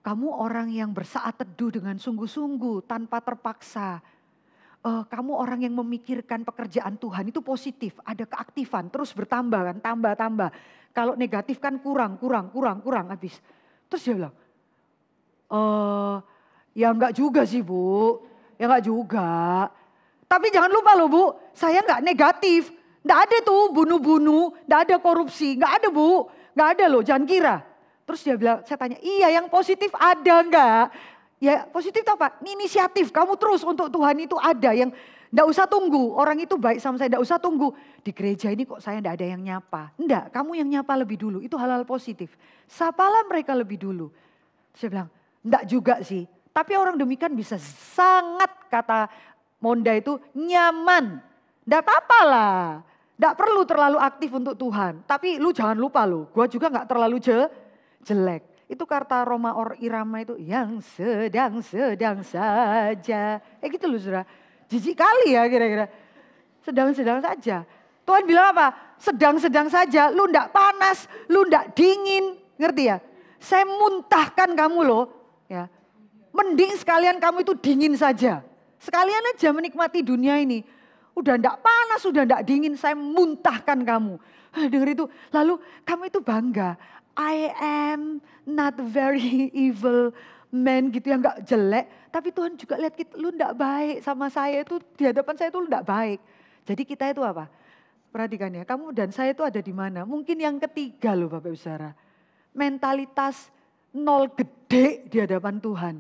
Kamu orang yang bersaat teduh dengan sungguh-sungguh tanpa terpaksa. Kamu orang yang memikirkan pekerjaan Tuhan itu positif. Ada keaktifan terus bertambah kan, tambah. Kalau negatif kan kurang habis. Terus dia bilang, ya enggak juga sih Bu, ya enggak juga. Tapi jangan lupa loh Bu, saya enggak negatif. Enggak ada tuh bunuh-bunuh, enggak ada korupsi, enggak ada Bu. Enggak ada loh, jangan kira. Terus dia bilang, saya tanya, iya yang positif ada enggak? Ya positif itu apa? Inisiatif, kamu terus untuk Tuhan itu ada yang enggak usah tunggu. Orang itu baik sama saya, enggak usah tunggu. Di gereja ini kok saya enggak ada yang nyapa. Enggak, kamu yang nyapa lebih dulu, itu hal-hal positif. Sapalah mereka lebih dulu. Saya bilang, enggak juga sih. Tapi orang demikian bisa sangat, kata Monda itu, nyaman. Enggak apa-apa lah. Enggak perlu terlalu aktif untuk Tuhan. Tapi lu jangan lupa loh, gue juga enggak terlalu jelek. Itu kata Roma Irama itu, yang sedang-sedang saja. Gitu loh saudara. Jijik kali ya kira-kira. Sedang-sedang saja. Tuhan bilang apa? Sedang-sedang saja, lu enggak panas, lu enggak dingin. Ngerti ya? Saya muntahkan kamu loh. Ya. Mending sekalian kamu itu dingin saja. Sekalian aja menikmati dunia ini. Udah enggak panas, udah enggak dingin, saya muntahkan kamu. Dengar itu, lalu kamu itu bangga. I am not very evil man gitu yang enggak jelek. Tapi Tuhan juga lihat kita, lu enggak baik sama saya itu, di hadapan saya itu lu enggak baik. Jadi kita itu apa? Perhatikan ya, kamu dan saya itu ada di mana? Mungkin yang ketiga loh Bapak Ibu Saudara. Mentalitas nol gede di hadapan Tuhan.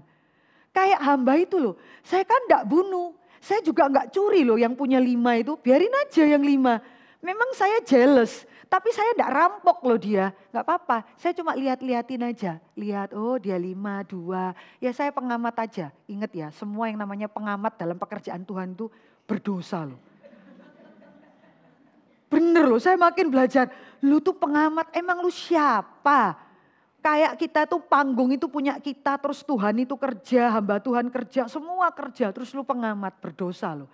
Kayak hamba itu loh, saya kan enggak bunuh. Saya juga enggak curi loh yang punya 5 itu, biarin aja yang 5. Memang saya jealous, tapi saya enggak rampok loh dia. Enggak apa-apa, saya cuma lihat-liatin aja. Lihat, oh dia 5, 2. Ya saya pengamat aja. Ingat ya, semua yang namanya pengamat dalam pekerjaan Tuhan itu berdosa loh. Bener loh, saya makin belajar. Lu tuh pengamat, emang lu siapa? Kayak kita tuh panggung itu punya kita, terus Tuhan itu kerja, hamba Tuhan kerja, semua kerja. Terus lu pengamat, berdosa loh.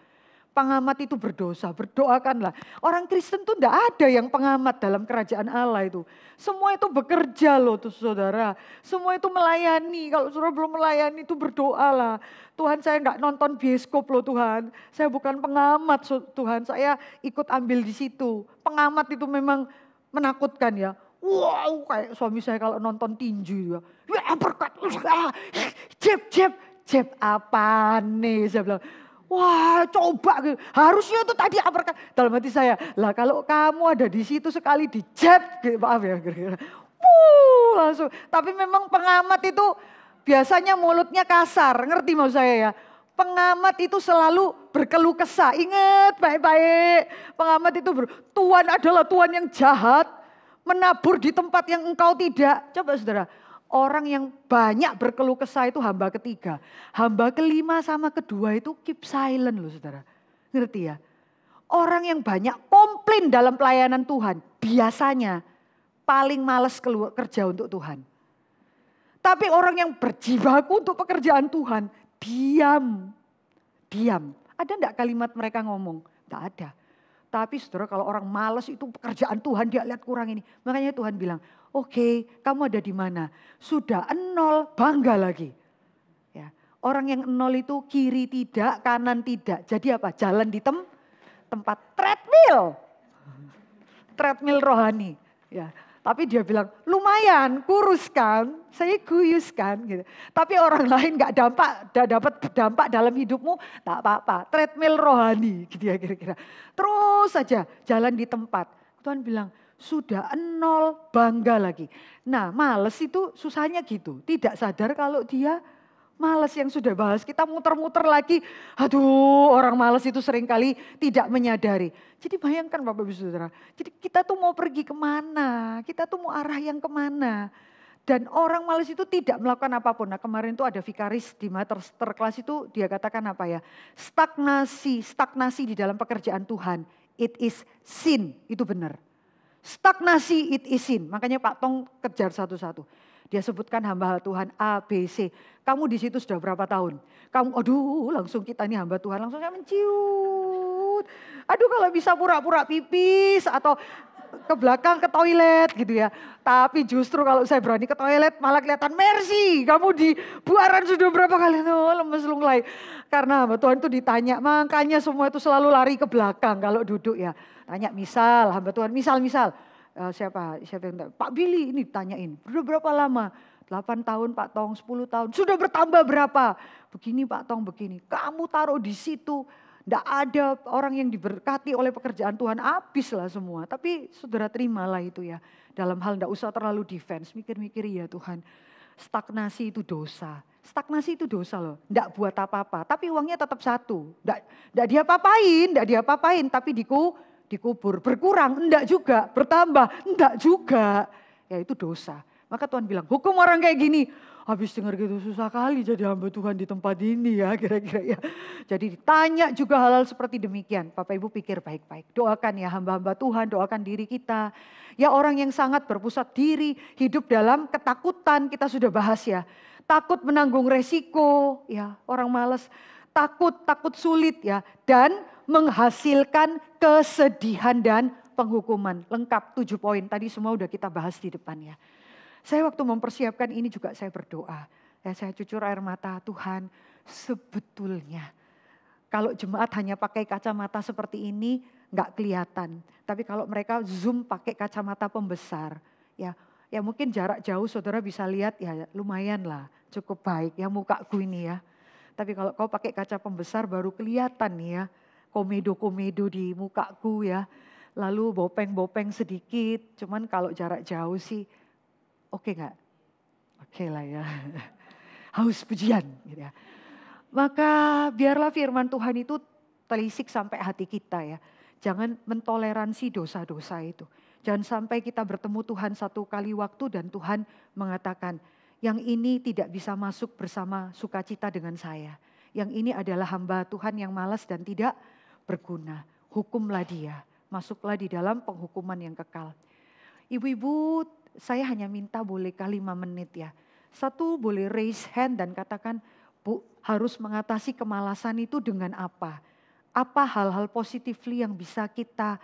pengamat itu berdosa, berdoakanlah. Orang Kristen tuh enggak ada yang pengamat dalam kerajaan Allah itu. Semua itu bekerja loh tuh saudara. Semua itu melayani, kalau saudara belum melayani itu berdoalah. Tuhan saya enggak nonton bioskop loh Tuhan. Saya bukan pengamat Tuhan, saya ikut ambil di situ. Pengamat itu memang menakutkan ya. Wow, kayak suami saya kalau nonton tinju ya. Ya berkat, jeb apa nih saya bilang. Wah coba, harusnya itu tadi uppercut. Dalam hati saya, lah kalau kamu ada di situ sekali di jab, maaf ya kira-kira. Langsung. Tapi memang pengamat itu biasanya mulutnya kasar, ngerti mau saya ya. Pengamat itu selalu berkeluh kesah, ingat baik-baik. Pengamat itu Tuhan adalah Tuhan yang jahat, menabur di tempat yang engkau tidak. Coba saudara. Orang yang banyak berkeluh kesah itu hamba ketiga. Hamba kelima sama kedua itu keep silent loh saudara. Ngerti ya? Orang yang banyak komplain dalam pelayanan Tuhan. Biasanya paling males keluar kerja untuk Tuhan. Tapi orang yang berjibaku untuk pekerjaan Tuhan. Diam. Ada enggak kalimat mereka ngomong? Enggak ada. Tapi saudara kalau orang malas itu pekerjaan Tuhan dia lihat kurang ini. Makanya Tuhan bilang, oke, kamu ada di mana? Sudah 0, bangga lagi. Ya, orang yang 0 itu kiri tidak, kanan tidak. Jadi apa? Jalan di tempat treadmill rohani. Ya, tapi dia bilang lumayan, kurus kan, saya guyus kan. Gitu. Tapi orang lain nggak dapat dampak dalam hidupmu, tak apa-apa. Treadmill rohani, gitu ya kira-kira. Terus saja jalan di tempat. Tuhan bilang, sudah 0, bangga lagi. Nah males itu susahnya gitu. Tidak sadar kalau dia males yang sudah bahas. Kita muter-muter lagi. Aduh orang males itu seringkali tidak menyadari. Jadi bayangkan Bapak Ibu Saudara. Jadi kita tuh mau pergi kemana. Kita tuh mau arah yang kemana. Dan orang males itu tidak melakukan apapun. Nah kemarin itu ada vikaris di masterclass itu dia katakan apa ya. Stagnasi di dalam pekerjaan Tuhan. It is sin. Itu benar. Stagnasi it is sin. Makanya Pak Tong kejar satu-satu. Dia sebutkan hamba Tuhan A, B, C. Kamu di situ sudah berapa tahun? Kamu, aduh langsung kita ini hamba Tuhan. Langsung saya menciut. Aduh kalau bisa pura-pura pipis atau ke belakang ke toilet gitu ya. Tapi justru kalau saya berani ke toilet malah kelihatan mercy. Kamu di buaran sudah berapa kali? Lemes lunglai. Karena hamba Tuhan itu ditanya. Makanya semua itu selalu lari ke belakang kalau duduk ya. Tanya misal hamba Tuhan, misal. Siapa yang Pak Billy ini ditanyain. Sudah berapa lama? 8 tahun Pak Tong, 10 tahun. Sudah bertambah berapa? Begini Pak Tong, begini. Kamu taruh di situ. Tidak ada orang yang diberkati oleh pekerjaan Tuhan. Habislah semua. Tapi saudara terimalah itu ya. Dalam hal tidak usah terlalu defense. Mikir-mikir ya Tuhan. Stagnasi itu dosa. Stagnasi itu dosa loh. Tidak buat apa-apa. Tapi uangnya tetap satu. Tidak diapa-apain. Tapi dikubur. Berkurang, enggak juga. Bertambah, enggak juga. Ya itu dosa. Maka Tuhan bilang, hukum orang kayak gini. Habis dengar gitu susah kali jadi hamba Tuhan di tempat ini ya kira-kira ya. Jadi ditanya juga hal-hal seperti demikian. Bapak Ibu pikir baik-baik. Doakan ya hamba-hamba Tuhan, doakan diri kita. Ya orang yang sangat berpusat diri, hidup dalam ketakutan. Kita sudah bahas ya. Takut menanggung resiko, ya orang malas. Takut sulit ya. Dan menghasilkan kesedihan dan penghukuman. Lengkap 7 poin. Tadi semua udah kita bahas di depan ya. Saya waktu mempersiapkan ini juga saya berdoa. Ya, saya cucur air mata, Tuhan sebetulnya. Kalau jemaat hanya pakai kacamata seperti ini nggak kelihatan. Tapi kalau mereka zoom pakai kacamata pembesar. Ya mungkin jarak jauh saudara bisa lihat ya lumayan lah. Cukup baik ya mukaku ini ya. Tapi kalau kau pakai kaca pembesar baru kelihatan nih ya. Komedo-komedo di mukaku ya. Lalu bopeng-bopeng sedikit. Cuman kalau jarak jauh sih oke nggak? Oke lah ya. Haus pujian gitu ya. Maka biarlah firman Tuhan itu telisik sampai hati kita ya. Jangan mentoleransi dosa-dosa itu. Jangan sampai kita bertemu Tuhan satu kali waktu dan Tuhan mengatakan yang ini tidak bisa masuk bersama sukacita dengan saya. Yang ini adalah hamba Tuhan yang malas dan tidak berguna. Hukumlah dia. Masuklah di dalam penghukuman yang kekal. Ibu-ibu, saya hanya minta boleh 5 menit ya. Satu boleh raise hand dan katakan, Bu harus mengatasi kemalasan itu dengan apa? Apa hal-hal positifly yang bisa kita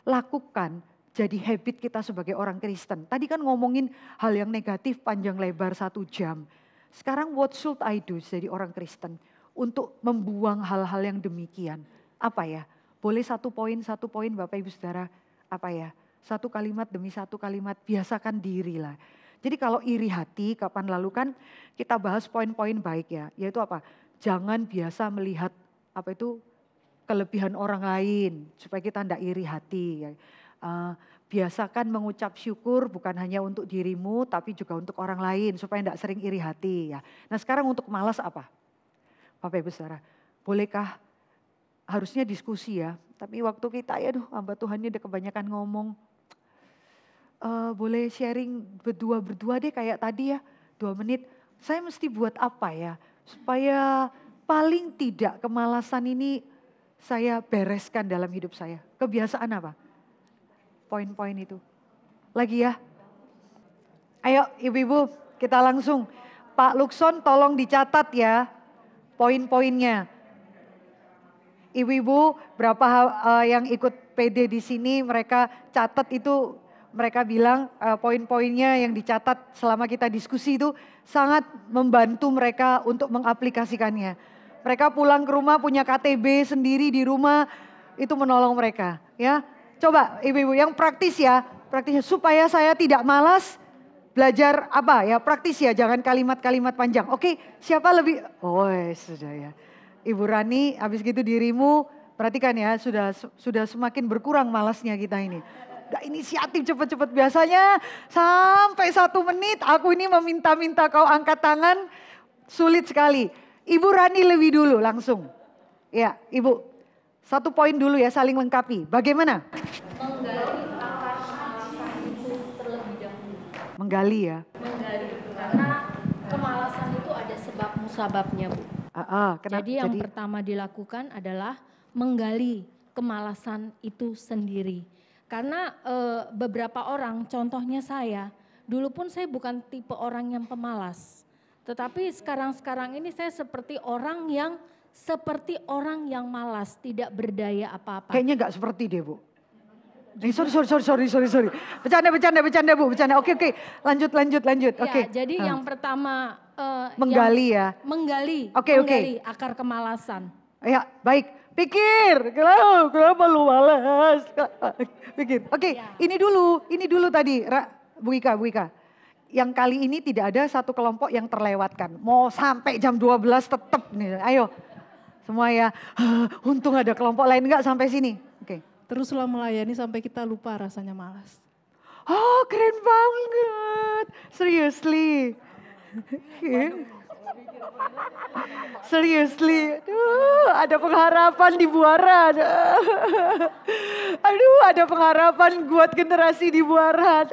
lakukan jadi habit kita sebagai orang Kristen. Tadi kan ngomongin hal yang negatif panjang lebar 1 jam. Sekarang what should I do jadi orang Kristen untuk membuang hal-hal yang demikian? Apa ya? Boleh satu poin Bapak Ibu Saudara. Apa ya? Satu kalimat demi satu kalimat, biasakan diri lah. Jadi kalau iri hati, kapan lalu kan kita bahas poin-poin baik ya. Yaitu apa? Jangan biasa melihat apa itu kelebihan orang lain supaya kita tidak iri hati. Biasakan mengucap syukur bukan hanya untuk dirimu tapi juga untuk orang lain supaya tidak sering iri hati. Ya. Nah sekarang untuk malas apa? Bapak Ibu Saudara, bolehkah harusnya diskusi ya. Tapi waktu kita ya hamba Tuhannya udah kebanyakan ngomong. Boleh sharing berdua deh kayak tadi ya 2 menit. Saya mesti buat apa ya supaya paling tidak kemalasan ini saya bereskan dalam hidup saya. Kebiasaan apa? Poin-poin itu. Lagi ya. Ayo ibu-ibu kita langsung. Pak Lukson tolong dicatat ya poin-poinnya. Ibu-ibu berapa yang ikut PD di sini mereka catat itu, mereka bilang poin-poinnya yang dicatat selama kita diskusi itu sangat membantu mereka untuk mengaplikasikannya. Mereka pulang ke rumah punya KTB sendiri di rumah, itu menolong mereka ya. Coba ibu-ibu yang praktis ya, praktisnya supaya saya tidak malas belajar apa ya, praktis ya, jangan kalimat-kalimat panjang. Oke, siapa lebih, sudah ya. Ibu Rani, habis gitu dirimu, perhatikan ya, sudah semakin berkurang malasnya kita ini. Udah inisiatif cepet-cepet, biasanya sampai 1 menit aku ini meminta-minta kau angkat tangan, sulit sekali. Ibu Rani lebih dulu langsung. Ya, Ibu. 1 poin dulu ya, saling lengkapi. Bagaimana? Menggali akar kemalasan itu terlebih dahulu. Menggali ya. Menggali, karena kemalasan itu ada sebab musababnya, Bu. Jadi yang pertama dilakukan adalah menggali kemalasan itu sendiri. Karena beberapa orang, contohnya saya, dulu pun saya bukan tipe orang yang pemalas. Tetapi sekarang ini saya seperti orang yang malas, tidak berdaya apa-apa. Kayaknya enggak seperti deh Bu. Sorry. Bercanda Bu, bercanda. Oke. Lanjut. Oke. Jadi yang pertama menggali ya. Menggali akar kemalasan. Ya, baik. Pikir, kenapa lu malas? Pikir. Oke, Ya. Ini dulu tadi Bu Ika. Yang kali ini tidak ada satu kelompok yang terlewatkan. Mau sampai jam 12 tetap nih. Ayo. Semua ya. Untung ada kelompok lain enggak sampai sini. Oke. Teruslah melayani sampai kita lupa rasanya malas. Oh, keren banget. Seriously. Seriously. Aduh, ada pengharapan di Buaran. Aduh, ada pengharapan buat generasi di Buaran.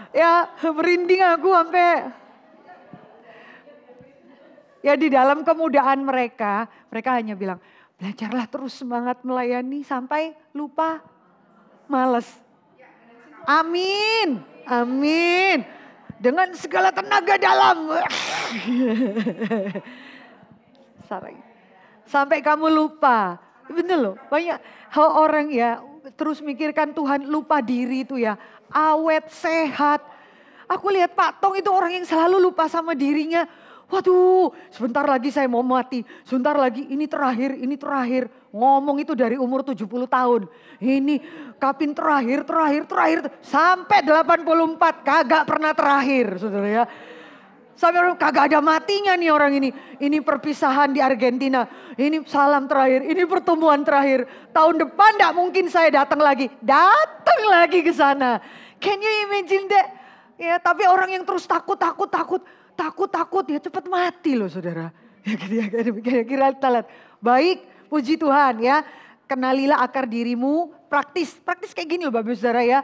Ya, merinding aku sampai. Ya di dalam kemudaan mereka hanya bilang, belajarlah terus semangat melayani sampai lupa males. Amin. Dengan segala tenaga dalam. Sampai kamu lupa. Bener loh, banyak orang ya terus mikirkan Tuhan, lupa diri itu ya. Awet, sehat. Aku lihat Pak Tong itu orang yang selalu lupa sama dirinya. Waduh, sebentar lagi saya mau mati. Sebentar lagi ini terakhir. Ngomong itu dari umur 70 tahun. Ini kapin terakhir. Sampai 84 kagak pernah terakhir saudara ya. Sampai kagak ada matinya nih orang ini. Ini perpisahan di Argentina. Ini salam terakhir, ini pertemuan terakhir. Tahun depan enggak mungkin saya datang lagi ke sana. Can you imagine that? Ya, tapi orang yang terus takut ya cepat mati loh saudara. Ya kira-kira kita lihat. Baik, puji Tuhan ya. Kenalilah akar dirimu, praktis kayak gini loh Bapak Saudara ya.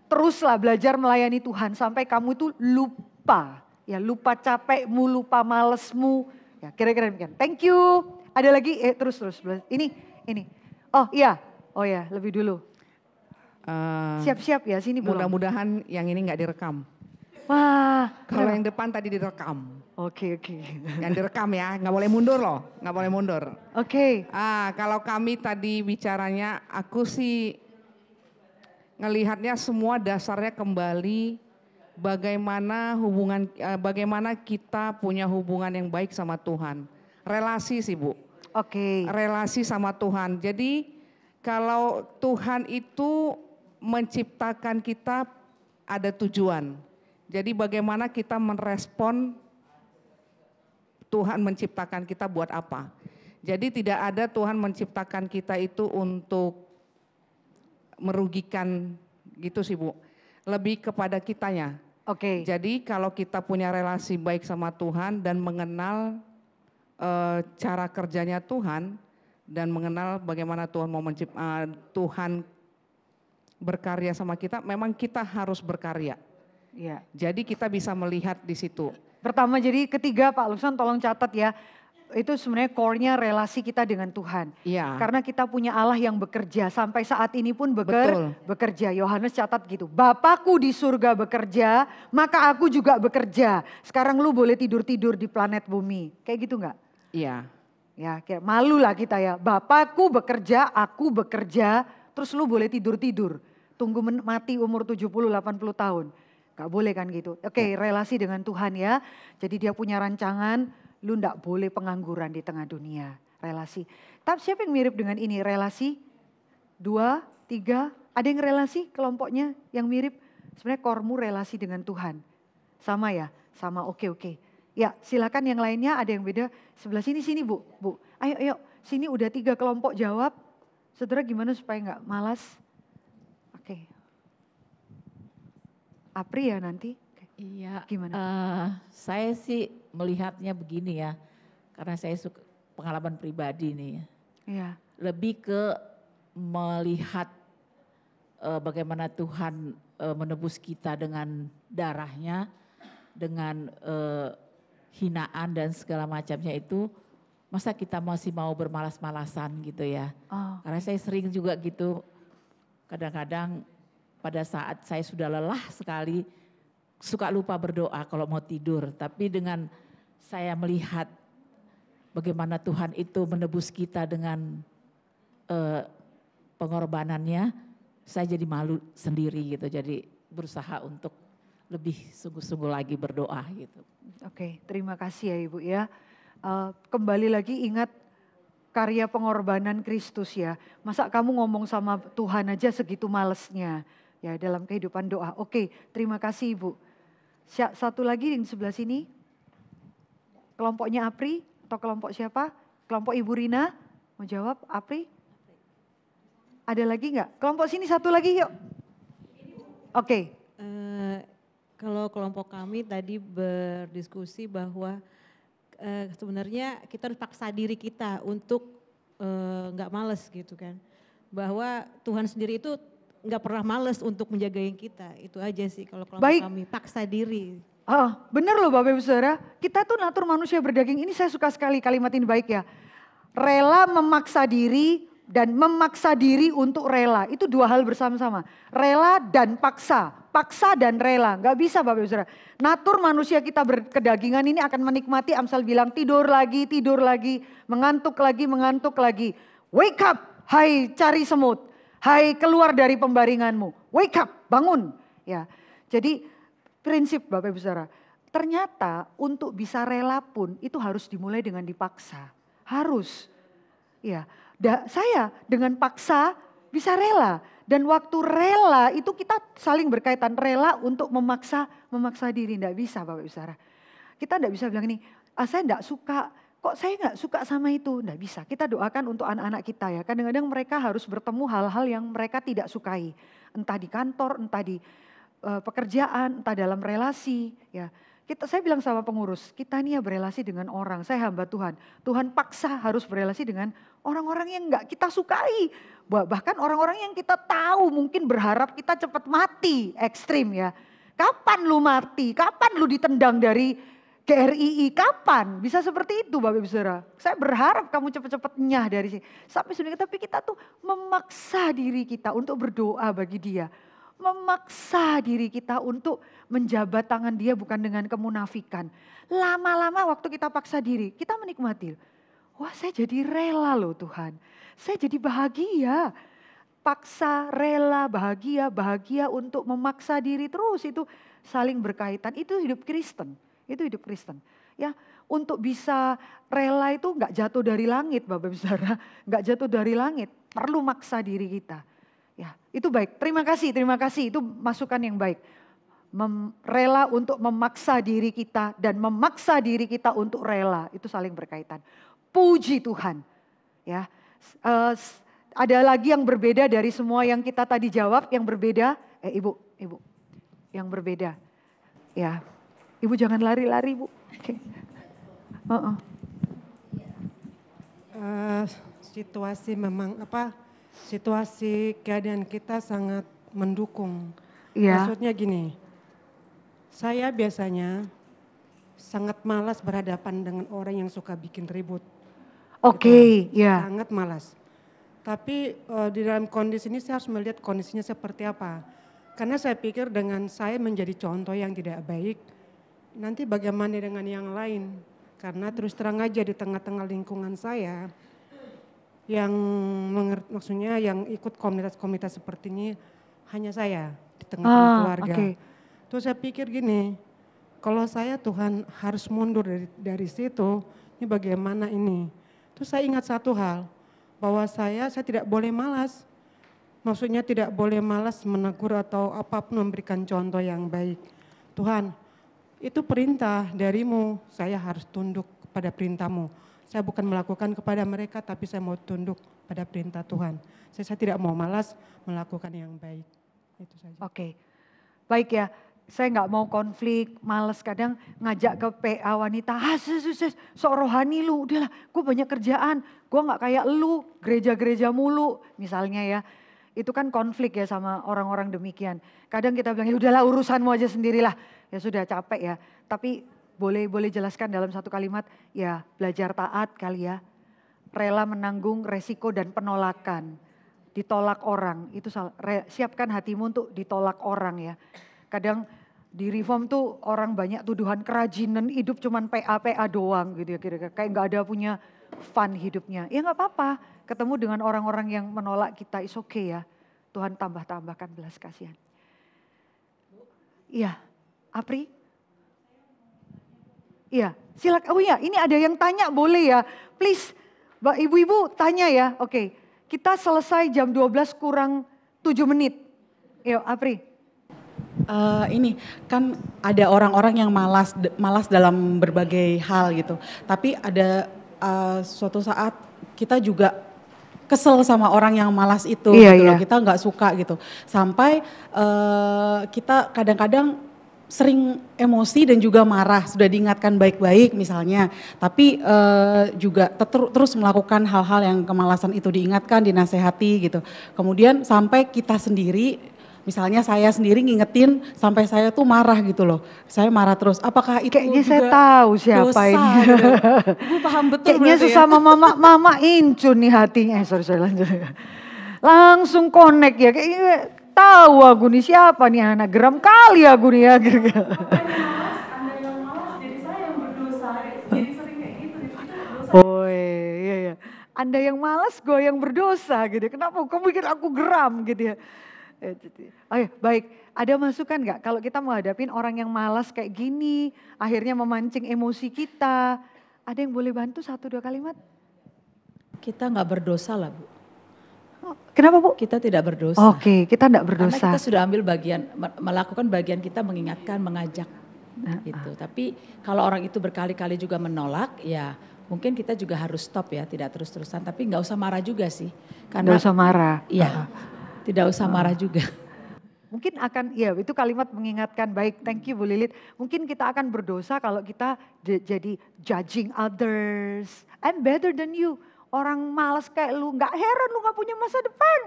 Teruslah belajar melayani Tuhan sampai kamu itu lupa. Ya lupa capekmu, lupa malesmu. Ya kira-kira demikian. Thank you. Ada lagi? Terus. Ini. Oh iya, lebih dulu. Siap-siap ya sini belum. Mudah-mudahan yang ini nggak direkam. Wah. Kalau yang depan tadi direkam. Oke. Yang direkam ya, nggak boleh mundur loh, nggak boleh mundur. Oke. Kalau kami tadi bicaranya, aku sih ngelihatnya semua dasarnya kembali bagaimana kita punya hubungan yang baik sama Tuhan. Relasi sih Bu. Oke. Relasi sama Tuhan. Jadi kalau Tuhan itu menciptakan kita ada tujuan. Jadi bagaimana kita merespon Tuhan menciptakan kita buat apa. Jadi tidak ada Tuhan menciptakan kita itu untuk merugikan gitu sih Bu. Lebih kepada kitanya. Oke. Jadi kalau kita punya relasi baik sama Tuhan dan mengenal cara kerjanya Tuhan dan mengenal bagaimana Tuhan mau Tuhan berkarya sama kita, memang kita harus berkarya. Iya. Jadi kita bisa melihat di situ. Pertama, jadi ketiga Pak Luksan tolong catat ya. Itu sebenarnya core-nya relasi kita dengan Tuhan. Iya. Karena kita punya Allah yang bekerja. Sampai saat ini pun bekerja. Yohanes catat gitu. Bapakku di surga bekerja, maka aku juga bekerja. Sekarang lu boleh tidur-tidur di planet bumi. Kayak gitu nggak? Iya. Ya kayak malu lah kita ya. Bapakku bekerja, aku bekerja. Terus lu boleh tidur-tidur. Tunggu mati umur 70-80 tahun. Gak boleh kan gitu. Oke, relasi dengan Tuhan ya. Jadi dia punya rancangan. Lu ndak boleh pengangguran di tengah dunia. Relasi. Tapi siapa yang mirip dengan ini? Relasi 2, 3. Ada yang relasi kelompoknya yang mirip? Sebenarnya kormu relasi dengan Tuhan. Sama ya? Sama, oke. Ya silakan yang lainnya ada yang beda. Sebelah sini Bu. Ayo. Sini udah 3 kelompok jawab. Saudara gimana supaya nggak malas? Oke. Apri ya nanti? Iya. Gimana? Saya sih melihatnya begini ya, karena saya suka pengalaman pribadi nih ya. Iya. Lebih ke melihat bagaimana Tuhan menebus kita dengan darahnya, dengan hinaan dan segala macamnya itu, masa kita masih mau bermalas-malasan gitu ya. Karena saya sering juga gitu, kadang-kadang pada saat saya sudah lelah sekali, suka lupa berdoa kalau mau tidur. Tapi dengan saya melihat bagaimana Tuhan itu menebus kita dengan pengorbanannya, saya jadi malu sendiri gitu. Jadi berusaha untuk lebih sungguh-sungguh lagi berdoa gitu. Oke, terima kasih ya Ibu ya. Kembali lagi ingat karya pengorbanan Kristus ya. Masa kamu ngomong sama Tuhan aja segitu malesnya ya dalam kehidupan doa. Oke, terima kasih Ibu. Satu lagi di sebelah sini. Kelompoknya Apri atau kelompok siapa? Kelompok Ibu Rina mau jawab Apri? Ada lagi nggak? Kelompok sini satu lagi yuk. Oke. Kalau kelompok kami tadi berdiskusi bahwa sebenarnya kita harus paksa diri kita untuk nggak males gitu kan. Bahwa Tuhan sendiri itu nggak pernah males untuk menjagain kita. Itu aja sih kalau kelompok kami, paksa diri. Bener loh Bapak Ibu Saudara, kita tuh natur manusia berdaging. Ini saya suka sekali kalimat ini baik ya. Rela memaksa diri dan memaksa diri untuk rela. Itu 2 hal bersama-sama. Rela dan paksa. Paksa dan rela. Gak bisa Bapak Ibu Saudara. Natur manusia kita berkedagingan ini akan menikmati, Amsal bilang tidur lagi, mengantuk lagi. Wake up, hai cari semut. Hai keluar dari pembaringanmu. Wake up, bangun. Ya, jadi prinsip Bapak Ibu Saudara. Ternyata untuk bisa rela pun itu harus dimulai dengan dipaksa. Harus. Ya, saya dengan paksa bisa rela. Dan waktu rela itu kita saling berkaitan, rela untuk memaksa diri. Tidak bisa Bapak Ibu Saudara. Kita tidak bisa bilang ini, saya tidak suka, kok saya nggak suka sama itu. Tidak bisa, kita doakan untuk anak-anak kita ya. Kadang-kadang mereka harus bertemu hal-hal yang mereka tidak sukai. Entah di kantor, entah di pekerjaan, entah dalam relasi. Ya. Saya bilang sama pengurus, kita ini ya berelasi dengan orang, saya hamba Tuhan. Tuhan paksa harus berelasi dengan orang-orang yang enggak kita sukai. Bahkan orang-orang yang kita tahu mungkin berharap kita cepat mati, ekstrim ya. Kapan lu mati? Kapan lu ditendang dari GRII? Kapan? Bisa seperti itu Bapak Ibu Saudara. Saya berharap kamu cepat-cepat nyah dari sini. Sampai sebenarnya tapi kita tuh memaksa diri kita untuk berdoa bagi dia. Memaksa diri kita untuk menjabat tangan dia bukan dengan kemunafikan. Lama-lama waktu kita paksa diri, kita menikmati. Wah, saya jadi rela loh Tuhan. Saya jadi bahagia. Paksa, rela, bahagia untuk memaksa diri terus, itu saling berkaitan. Itu hidup Kristen. Itu hidup Kristen. Ya, untuk bisa rela itu nggak jatuh dari langit, Bapak Ibu Saudara. Nggak jatuh dari langit. Perlu maksa diri kita. Ya, itu baik. Terima kasih. Itu masukan yang baik. Rela untuk memaksa diri kita dan memaksa diri kita untuk rela, itu saling berkaitan. Puji Tuhan. Ya, ada lagi yang berbeda dari semua yang kita tadi jawab, yang berbeda. Ibu, yang berbeda. Ya, Ibu jangan lari-lari, Bu. Okay. Situasi memang situasi keadaan kita sangat mendukung. Iya. Maksudnya gini, saya biasanya sangat malas berhadapan dengan orang yang suka bikin ribut. Oke, ya. Sangat malas. Tapi di dalam kondisi ini saya harus melihat kondisinya seperti apa. Karena saya pikir dengan saya menjadi contoh yang tidak baik, nanti bagaimana dengan yang lain. Karena terus terang aja di tengah-tengah lingkungan saya, yang maksudnya yang ikut komunitas-komunitas seperti ini hanya saya di tengah-tengah keluarga. Okay. Terus saya pikir gini, kalau saya Tuhan harus mundur dari situ, ini bagaimana ini? Terus saya ingat satu hal, bahwa saya tidak boleh malas. Maksudnya tidak boleh malas menegur atau apapun memberikan contoh yang baik. Tuhan, itu perintah darimu, saya harus tunduk pada perintahmu. Saya bukan melakukan kepada mereka, tapi saya mau tunduk pada perintah Tuhan. Saya tidak mau malas melakukan yang baik. Itu saja. Oke, baik ya. Saya nggak mau konflik, males kadang ngajak ke PA wanita, sok rohani lu, udahlah gue banyak kerjaan, gue nggak kayak lu, gereja-gereja mulu misalnya ya. Itu kan konflik ya sama orang-orang demikian. Kadang kita bilang, ya udahlah urusanmu aja sendirilah, ya sudah capek ya. Tapi boleh jelaskan dalam satu kalimat, ya belajar taat kali ya. Rela menanggung resiko dan penolakan, ditolak orang, itu siapkan hatimu untuk ditolak orang ya. Kadang di reform tuh orang banyak tuduhan kerajinan, hidup cuman PA doang gitu ya kira-kira. Kayak gak ada punya fun hidupnya. Ya gak apa-apa, ketemu dengan orang-orang yang menolak kita, is okay ya. Tuhan tambahkan belas kasihan. Iya, Apri? Iya, silakan. Oh iya, ini ada yang tanya boleh ya. Please, Mbak Ibu-Ibu tanya ya. Oke, kita selesai jam 12 kurang 7 menit. Yuk, Apri. Ini kan ada orang-orang yang malas dalam berbagai hal gitu. Tapi ada suatu saat kita juga kesel sama orang yang malas itu gitu loh. Kita nggak suka gitu. Sampai kita kadang-kadang sering emosi dan juga marah. Sudah diingatkan baik-baik misalnya. Tapi juga terus melakukan hal-hal yang kemalasan itu diingatkan, dinasehati gitu. Kemudian sampai kita sendiri, misalnya saya sendiri ngingetin sampai saya tuh marah gitu loh. Saya marah terus. Apakah itu kayaknya juga saya tahu siapa dosa, ini. Gitu. Ibu paham betul. Kayaknya sesama ya? mama incun nih hatinya. Sorry lanjut. Langsung connect ya. Kayaknya tahu aku nih siapa nih anak. Geram kali aku nih ya. Anda yang malas jadi saya yang berdosa. Jadi sering kayak gitu. Oh iya. Anda yang malas, gue yang berdosa gitu. Kenapa kamu bikin aku geram gitu ya. Ayo, baik, ada masukan nggak kalau kita menghadapin orang yang malas kayak gini, akhirnya memancing emosi kita, ada yang boleh bantu 1-2 kalimat? Kita nggak berdosa lah Bu. Kenapa Bu? Kita tidak berdosa. Oke, kita tidak berdosa. Karena kita sudah ambil bagian, melakukan bagian kita mengingatkan, mengajak gitu. Tapi kalau orang itu berkali-kali juga menolak, ya mungkin kita juga harus stop ya, tidak terus-terusan. Tapi nggak usah marah juga sih. Nggak usah marah. Iya. Tidak usah marah juga. Mungkin akan, ya itu kalimat mengingatkan baik, thank you Bu Lilit. Mungkin kita akan berdosa kalau kita jadi judging others. I'm better than you. Orang malas kayak lu, gak heran lu gak punya masa depan.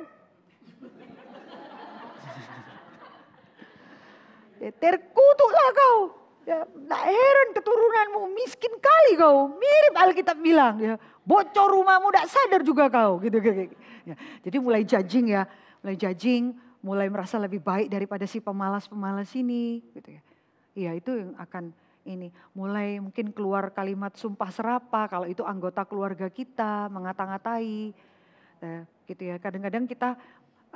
Terkutuklah kau. Ya, gak heran keturunanmu miskin kali kau. Mirip Alkitab bilang. Ya, bocor rumahmu gak sadar juga kau. Gitu. Ya, jadi mulai judging ya. Mulai judging, mulai merasa lebih baik daripada si pemalas-pemalas ini gitu ya. Iya, itu yang akan ini mulai mungkin keluar kalimat sumpah serapah kalau itu anggota keluarga kita mengata-ngatai gitu ya. Kadang-kadang kita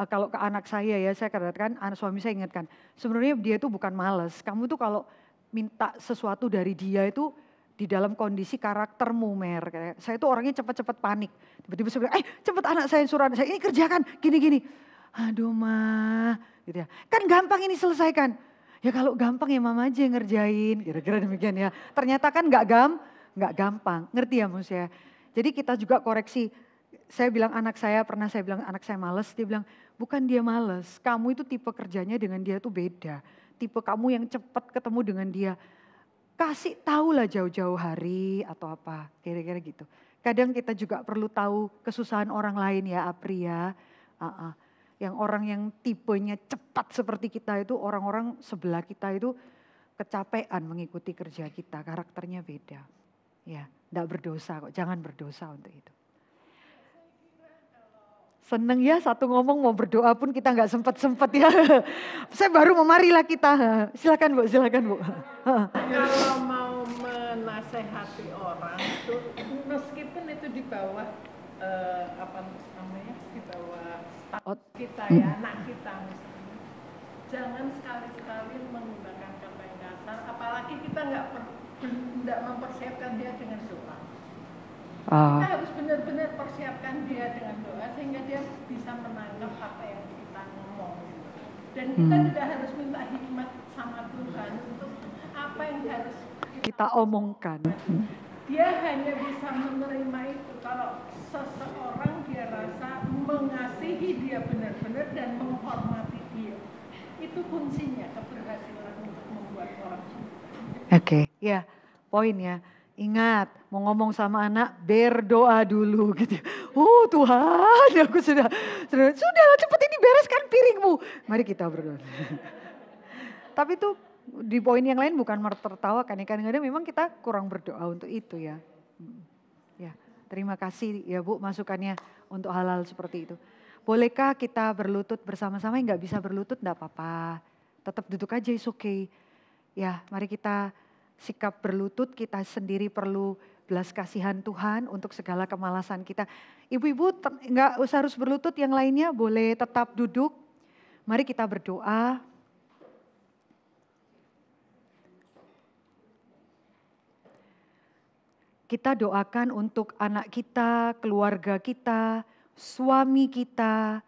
kalau ke anak saya ya, saya katakan anak suami saya ingatkan, sebenarnya dia itu bukan malas. Kamu tuh kalau minta sesuatu dari dia itu di dalam kondisi karaktermu, Mer. Kayak saya itu orangnya cepat-cepat panik. Tiba-tiba saya bilang, cepat anak saya suruh anak saya ini kerjakan gini-gini. Aduh mah, gitu ya. Kan gampang ini selesaikan. Ya kalau gampang ya mama aja yang ngerjain, kira-kira demikian ya. Ternyata kan nggak gampang, ngerti ya maksudnya. Jadi kita juga koreksi. Saya bilang pernah saya bilang anak saya malas, dia bilang bukan dia malas, kamu itu tipe kerjanya dengan dia tuh beda. Tipe kamu yang cepat ketemu dengan dia, kasih tahu lah jauh-jauh hari atau apa, kira-kira gitu. Kadang kita juga perlu tahu kesusahan orang lain ya Apri ya. Yang orang yang tipenya cepat seperti kita itu orang-orang sebelah kita itu kecapean mengikuti kerja kita, karakternya beda. Ya, enggak berdosa kok, jangan berdosa untuk itu. Seneng ya satu ngomong mau berdoa pun kita nggak sempet ya. Saya baru memarilah kita. Silakan Bu. Kalau mau menasehati orang itu meskipun itu di bawah di bawah kita ya, anak kita misalnya. Jangan sekali-sekali menggunakan kata yang kasar, apalagi kita nggak mempersiapkan dia dengan doa. Kita harus benar-benar persiapkan dia dengan doa sehingga dia bisa menangkap apa yang kita ngomong. Dan kita juga harus minta hikmat sama Tuhan untuk apa yang harus kita omongkan. Dia hanya bisa menerima itu kalau seseorang dia rasa mengasihi dia benar-benar dan menghormati dia. Itu kuncinya keberhasilan untuk membuat orang suka. Oke, ya poinnya. Ingat, mau ngomong sama anak, berdoa dulu gitu. Tuhan, aku sudah cepat ini bereskan piringmu. Mari kita berdoa. Tapi itu di poin yang lain bukan tertawakan ya. Kadang-kadang memang kita kurang berdoa untuk itu ya. Ya, terima kasih ya Bu masukannya untuk hal-hal seperti itu. Bolehkah kita berlutut bersama-sama? Nggak bisa berlutut enggak apa-apa. Tetap duduk aja, is okay. Ya, mari kita sikap berlutut, kita sendiri perlu belas kasihan Tuhan untuk segala kemalasan kita. Ibu-ibu enggak usah harus berlutut, yang lainnya boleh tetap duduk. Mari kita berdoa. Kita doakan untuk anak kita, keluarga kita, suami kita,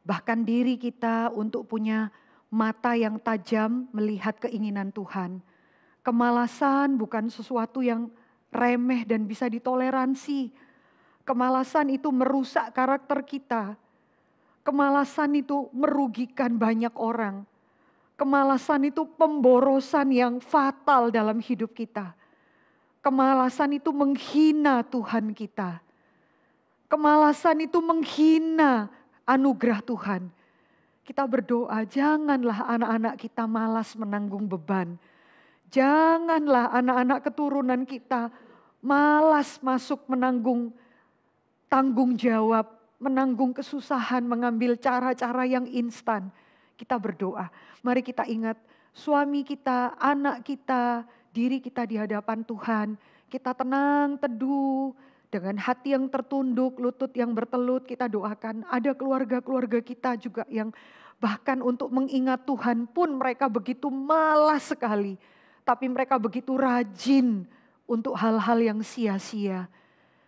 bahkan diri kita untuk punya mata yang tajam melihat keinginan Tuhan. Kemalasan bukan sesuatu yang remeh dan bisa ditoleransi. Kemalasan itu merusak karakter kita. Kemalasan itu merugikan banyak orang. Kemalasan itu pemborosan yang fatal dalam hidup kita. Kemalasan itu menghina Tuhan kita. Kemalasan itu menghina anugerah Tuhan. Kita berdoa, janganlah anak-anak kita malas menanggung beban. Janganlah anak-anak keturunan kita malas masuk menanggung tanggung jawab, menanggung kesusahan, mengambil cara-cara yang instan. Kita berdoa, mari kita ingat suami kita, anak kita, diri kita di hadapan Tuhan. Kita tenang, teduh, dengan hati yang tertunduk, lutut yang bertelut, kita doakan. Ada keluarga-keluarga kita juga yang bahkan untuk mengingat Tuhan pun mereka begitu malas sekali. Tapi mereka begitu rajin untuk hal-hal yang sia-sia.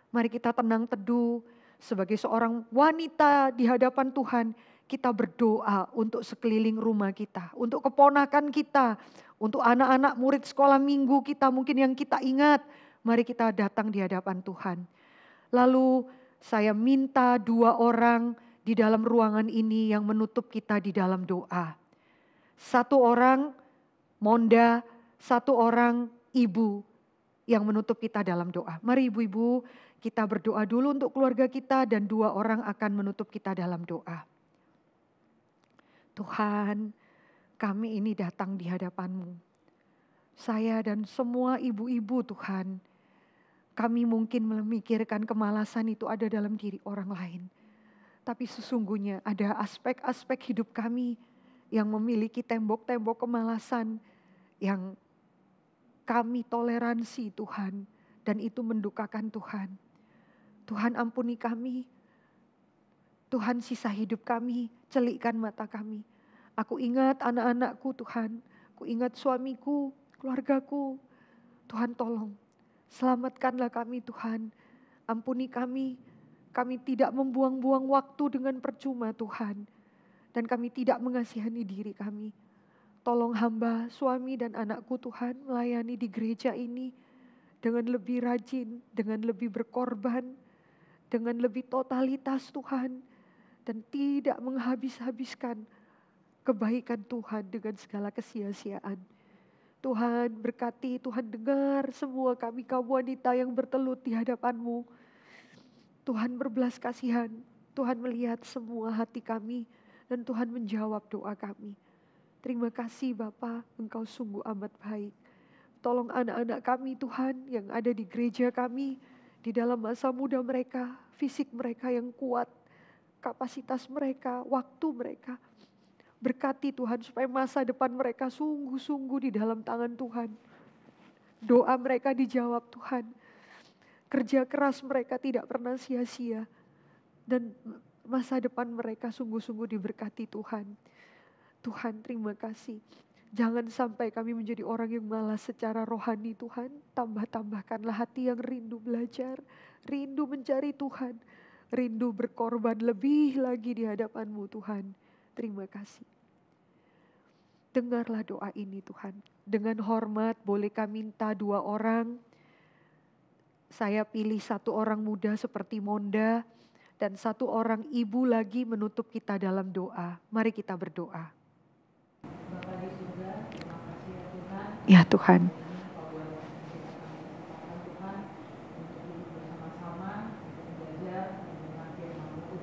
Mari kita tenang teduh sebagai seorang wanita di hadapan Tuhan. Kita berdoa untuk sekeliling rumah kita, untuk keponakan kita, untuk anak-anak murid sekolah minggu kita mungkin yang kita ingat. Mari kita datang di hadapan Tuhan. Lalu saya minta 2 orang di dalam ruangan ini yang menutup kita di dalam doa. 1 orang Monda, 1 orang ibu yang menutup kita dalam doa. Mari ibu-ibu kita berdoa dulu untuk keluarga kita dan 2 orang akan menutup kita dalam doa. Tuhan, kami ini datang di hadapan-Mu. Saya dan semua ibu-ibu Tuhan, kami mungkin memikirkan kemalasan itu ada dalam diri orang lain. Tapi sesungguhnya ada aspek-aspek hidup kami yang memiliki tembok-tembok kemalasan yang kami toleransi Tuhan. Dan itu mendukakan Tuhan. Tuhan ampuni kami. Tuhan sisa hidup kami, celikkan mata kami. Aku ingat anak-anakku Tuhan. Aku ingat suamiku, keluargaku. Tuhan tolong, selamatkanlah kami Tuhan. Ampuni kami. Kami tidak membuang-buang waktu dengan percuma Tuhan. Dan kami tidak mengasihani diri kami. Tolong hamba, suami dan anakku Tuhan melayani di gereja ini. Dengan lebih rajin, dengan lebih berkorban. Dengan lebih totalitas Tuhan. Dan tidak menghabis-habiskan kebaikan Tuhan dengan segala kesia-siaan. Tuhan berkati, Tuhan dengar semua kami kaum wanita yang bertelut di hadapan-Mu. Tuhan berbelas kasihan, Tuhan melihat semua hati kami dan Tuhan menjawab doa kami. Terima kasih Bapa, Engkau sungguh amat baik. Tolong anak-anak kami Tuhan yang ada di gereja kami, di dalam masa muda mereka, fisik mereka yang kuat, kapasitas mereka, waktu mereka. Berkati Tuhan supaya masa depan mereka sungguh-sungguh di dalam tangan Tuhan. Doa mereka dijawab Tuhan. Kerja keras mereka tidak pernah sia-sia. Dan masa depan mereka sungguh-sungguh diberkati Tuhan. Tuhan terima kasih. Jangan sampai kami menjadi orang yang malas secara rohani Tuhan. Tambah-tambahkanlah hati yang rindu belajar. Rindu mencari Tuhan. Rindu berkorban lebih lagi di hadapan-Mu Tuhan. Terima kasih. Dengarlah doa ini Tuhan. Dengan hormat boleh kami minta 2 orang. Saya pilih 1 orang muda seperti Monda dan 1 orang ibu lagi menutup kita dalam doa. Mari kita berdoa. Bapa di surga, terima kasih ya Tuhan. Ya Tuhan.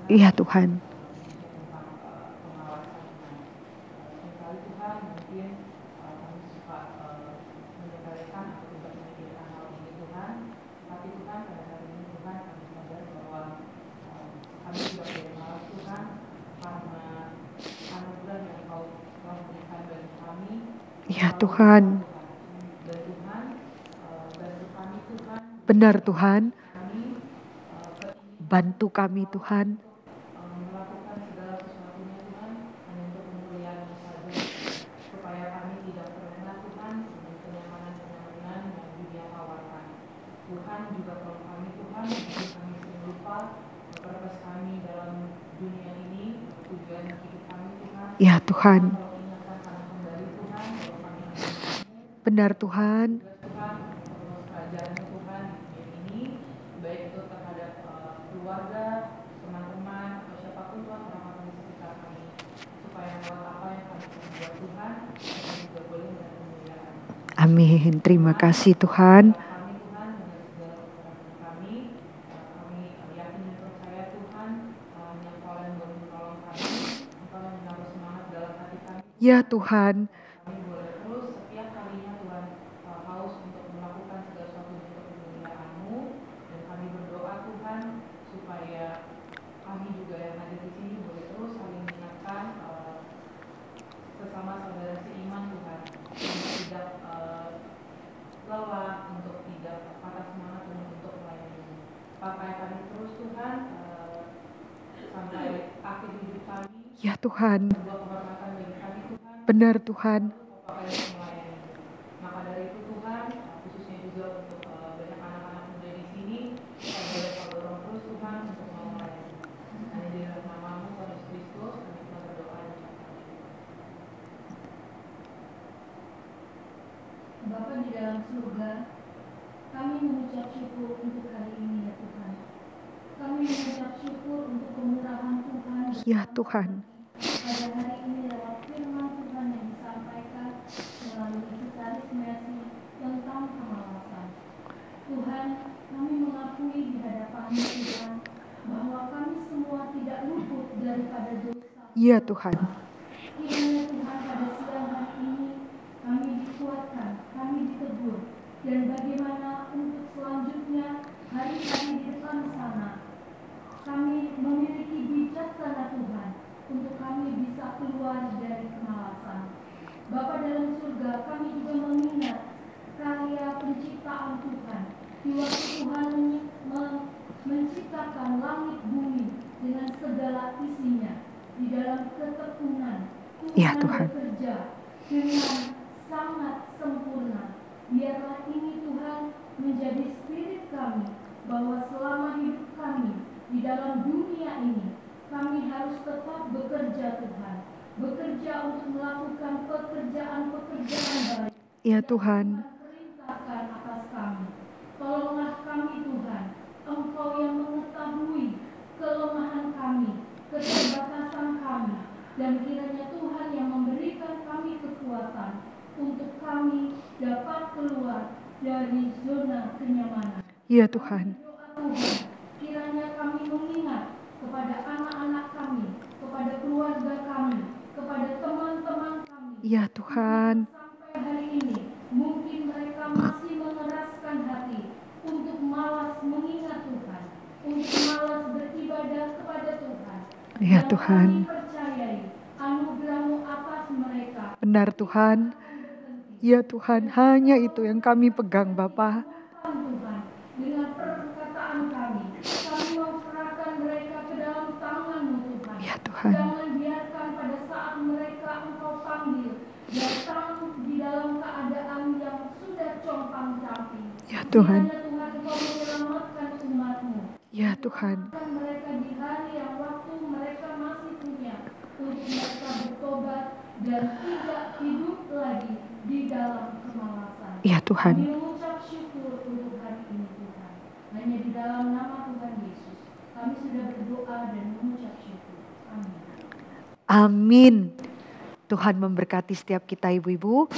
Iya Tuhan. Ya Tuhan. Benar Tuhan. Bantu kami Tuhan. Tuhan juga tolong kami Tuhan, bikin kami sering lupa purpose kami dalam dunia ini, tujuan hidup kami Tuhan. Ya Tuhan. Benar Tuhan. Tuhan, kerajaan Tuhan ini, baik itu terhadap keluarga, teman-teman, atau siapapun Tuhan orang-orang di sekitar kami, supaya lewat apa yang kami buat Tuhan, kami juga boleh memuliakan. Amin. Terima kasih Tuhan. Ya Tuhan. Kami boleh terus setiap kalinya Tuhan haus untuk melakukan segala sesuatu untuk kemuliaan-Mu, dan kami berdoa Tuhan supaya kami juga yang ada di sini boleh terus saling mengingatkan sesama saudara seiman Tuhan, untuk tidak lelah, untuk tidak patah semangat untuk melayani. Pakai kami terus Tuhan sampai akhir hidup kami. Ya Tuhan. Benar Tuhan. Maka dari itu Tuhan, khususnya juga untuk banyak anak-anak muda di sini, kita boleh dorong terus Tuhan untuk mau melayani. Hanya di dalam nama-Mu Tuhan Yesus Kristus, kami telah berdoa. Bapa di dalam surga, kami mengucap syukur untuk hari ini ya Tuhan. Kami mengucap syukur untuk kemurahan Tuhan. Ya Tuhan. Pada hari ini lewat firman Tuhan yang disampaikan melalui Gitaris Mercy tentang kemalasan. Tuhan, kami mengakui di hadapan Tuhan bahwa kami semua tidak luput daripada dosa. Ya Tuhan. Kiranya Tuhan pada siang hari ini kami dikuatkan, kami ditegur, dan bagaimana untuk selanjutnya hari-hari di depan sana kami memiliki bijaksana Tuhan, di waktu Tuhan menciptakan langit bumi dengan segala isinya, di dalam ketekunan Tuhan bekerja dengan sangat sempurna. Biarlah ini Tuhan menjadi spirit kami, bahwa selama hidup kami di dalam dunia ini, kami harus tetap bekerja Tuhan. Bekerja untuk melakukan pekerjaan-pekerjaan baik. Ya Tuhan. Perintahkan atas kami. Tolonglah kami Tuhan. Engkau yang mengetahui kelemahan kami, keterbatasan kami. Dan kiranya Tuhan yang memberikan kami kekuatan untuk kami dapat keluar dari zona kenyamanan. Ya Tuhan. Tuhan, kiranya kami mengingat kepada anak-anak kami, kepada keluarga kami, kepada teman-teman kami. Ya Tuhan. Sampai hari ini, mungkin mereka masih mengeraskan hati untuk malas mengingat Tuhan, untuk malas beribadah kepada Tuhan. Ya Tuhan. Kami percayai anugerah-Mu atas mereka. Benar Tuhan. Ya Tuhan, hanya itu yang kami pegang Bapa. Tuhan, dengan perkataan kami memserahkan mereka ke dalam tangan-Mu Tuhan. Ya Tuhan. Jangan biarkan pada saat mereka Engkau panggil datang di dalam keadaan yang sudah compang-camping. Ya Tuhan. Tuhan Engkau menyelamatkan umat-Mu. Ya Tuhan. Mereka di hari yang waktu mereka masih punya untuk mereka bertobat dan tidak hidup lagi di dalam kemalasan. Ya Tuhan. Kami mengucap syukur untuk hari ini Tuhan. Hanya di dalam nama Tuhan Yesus kami sudah berdoa dan mengucap syukur. Amin. Amin. Tuhan memberkati setiap kita ibu-ibu.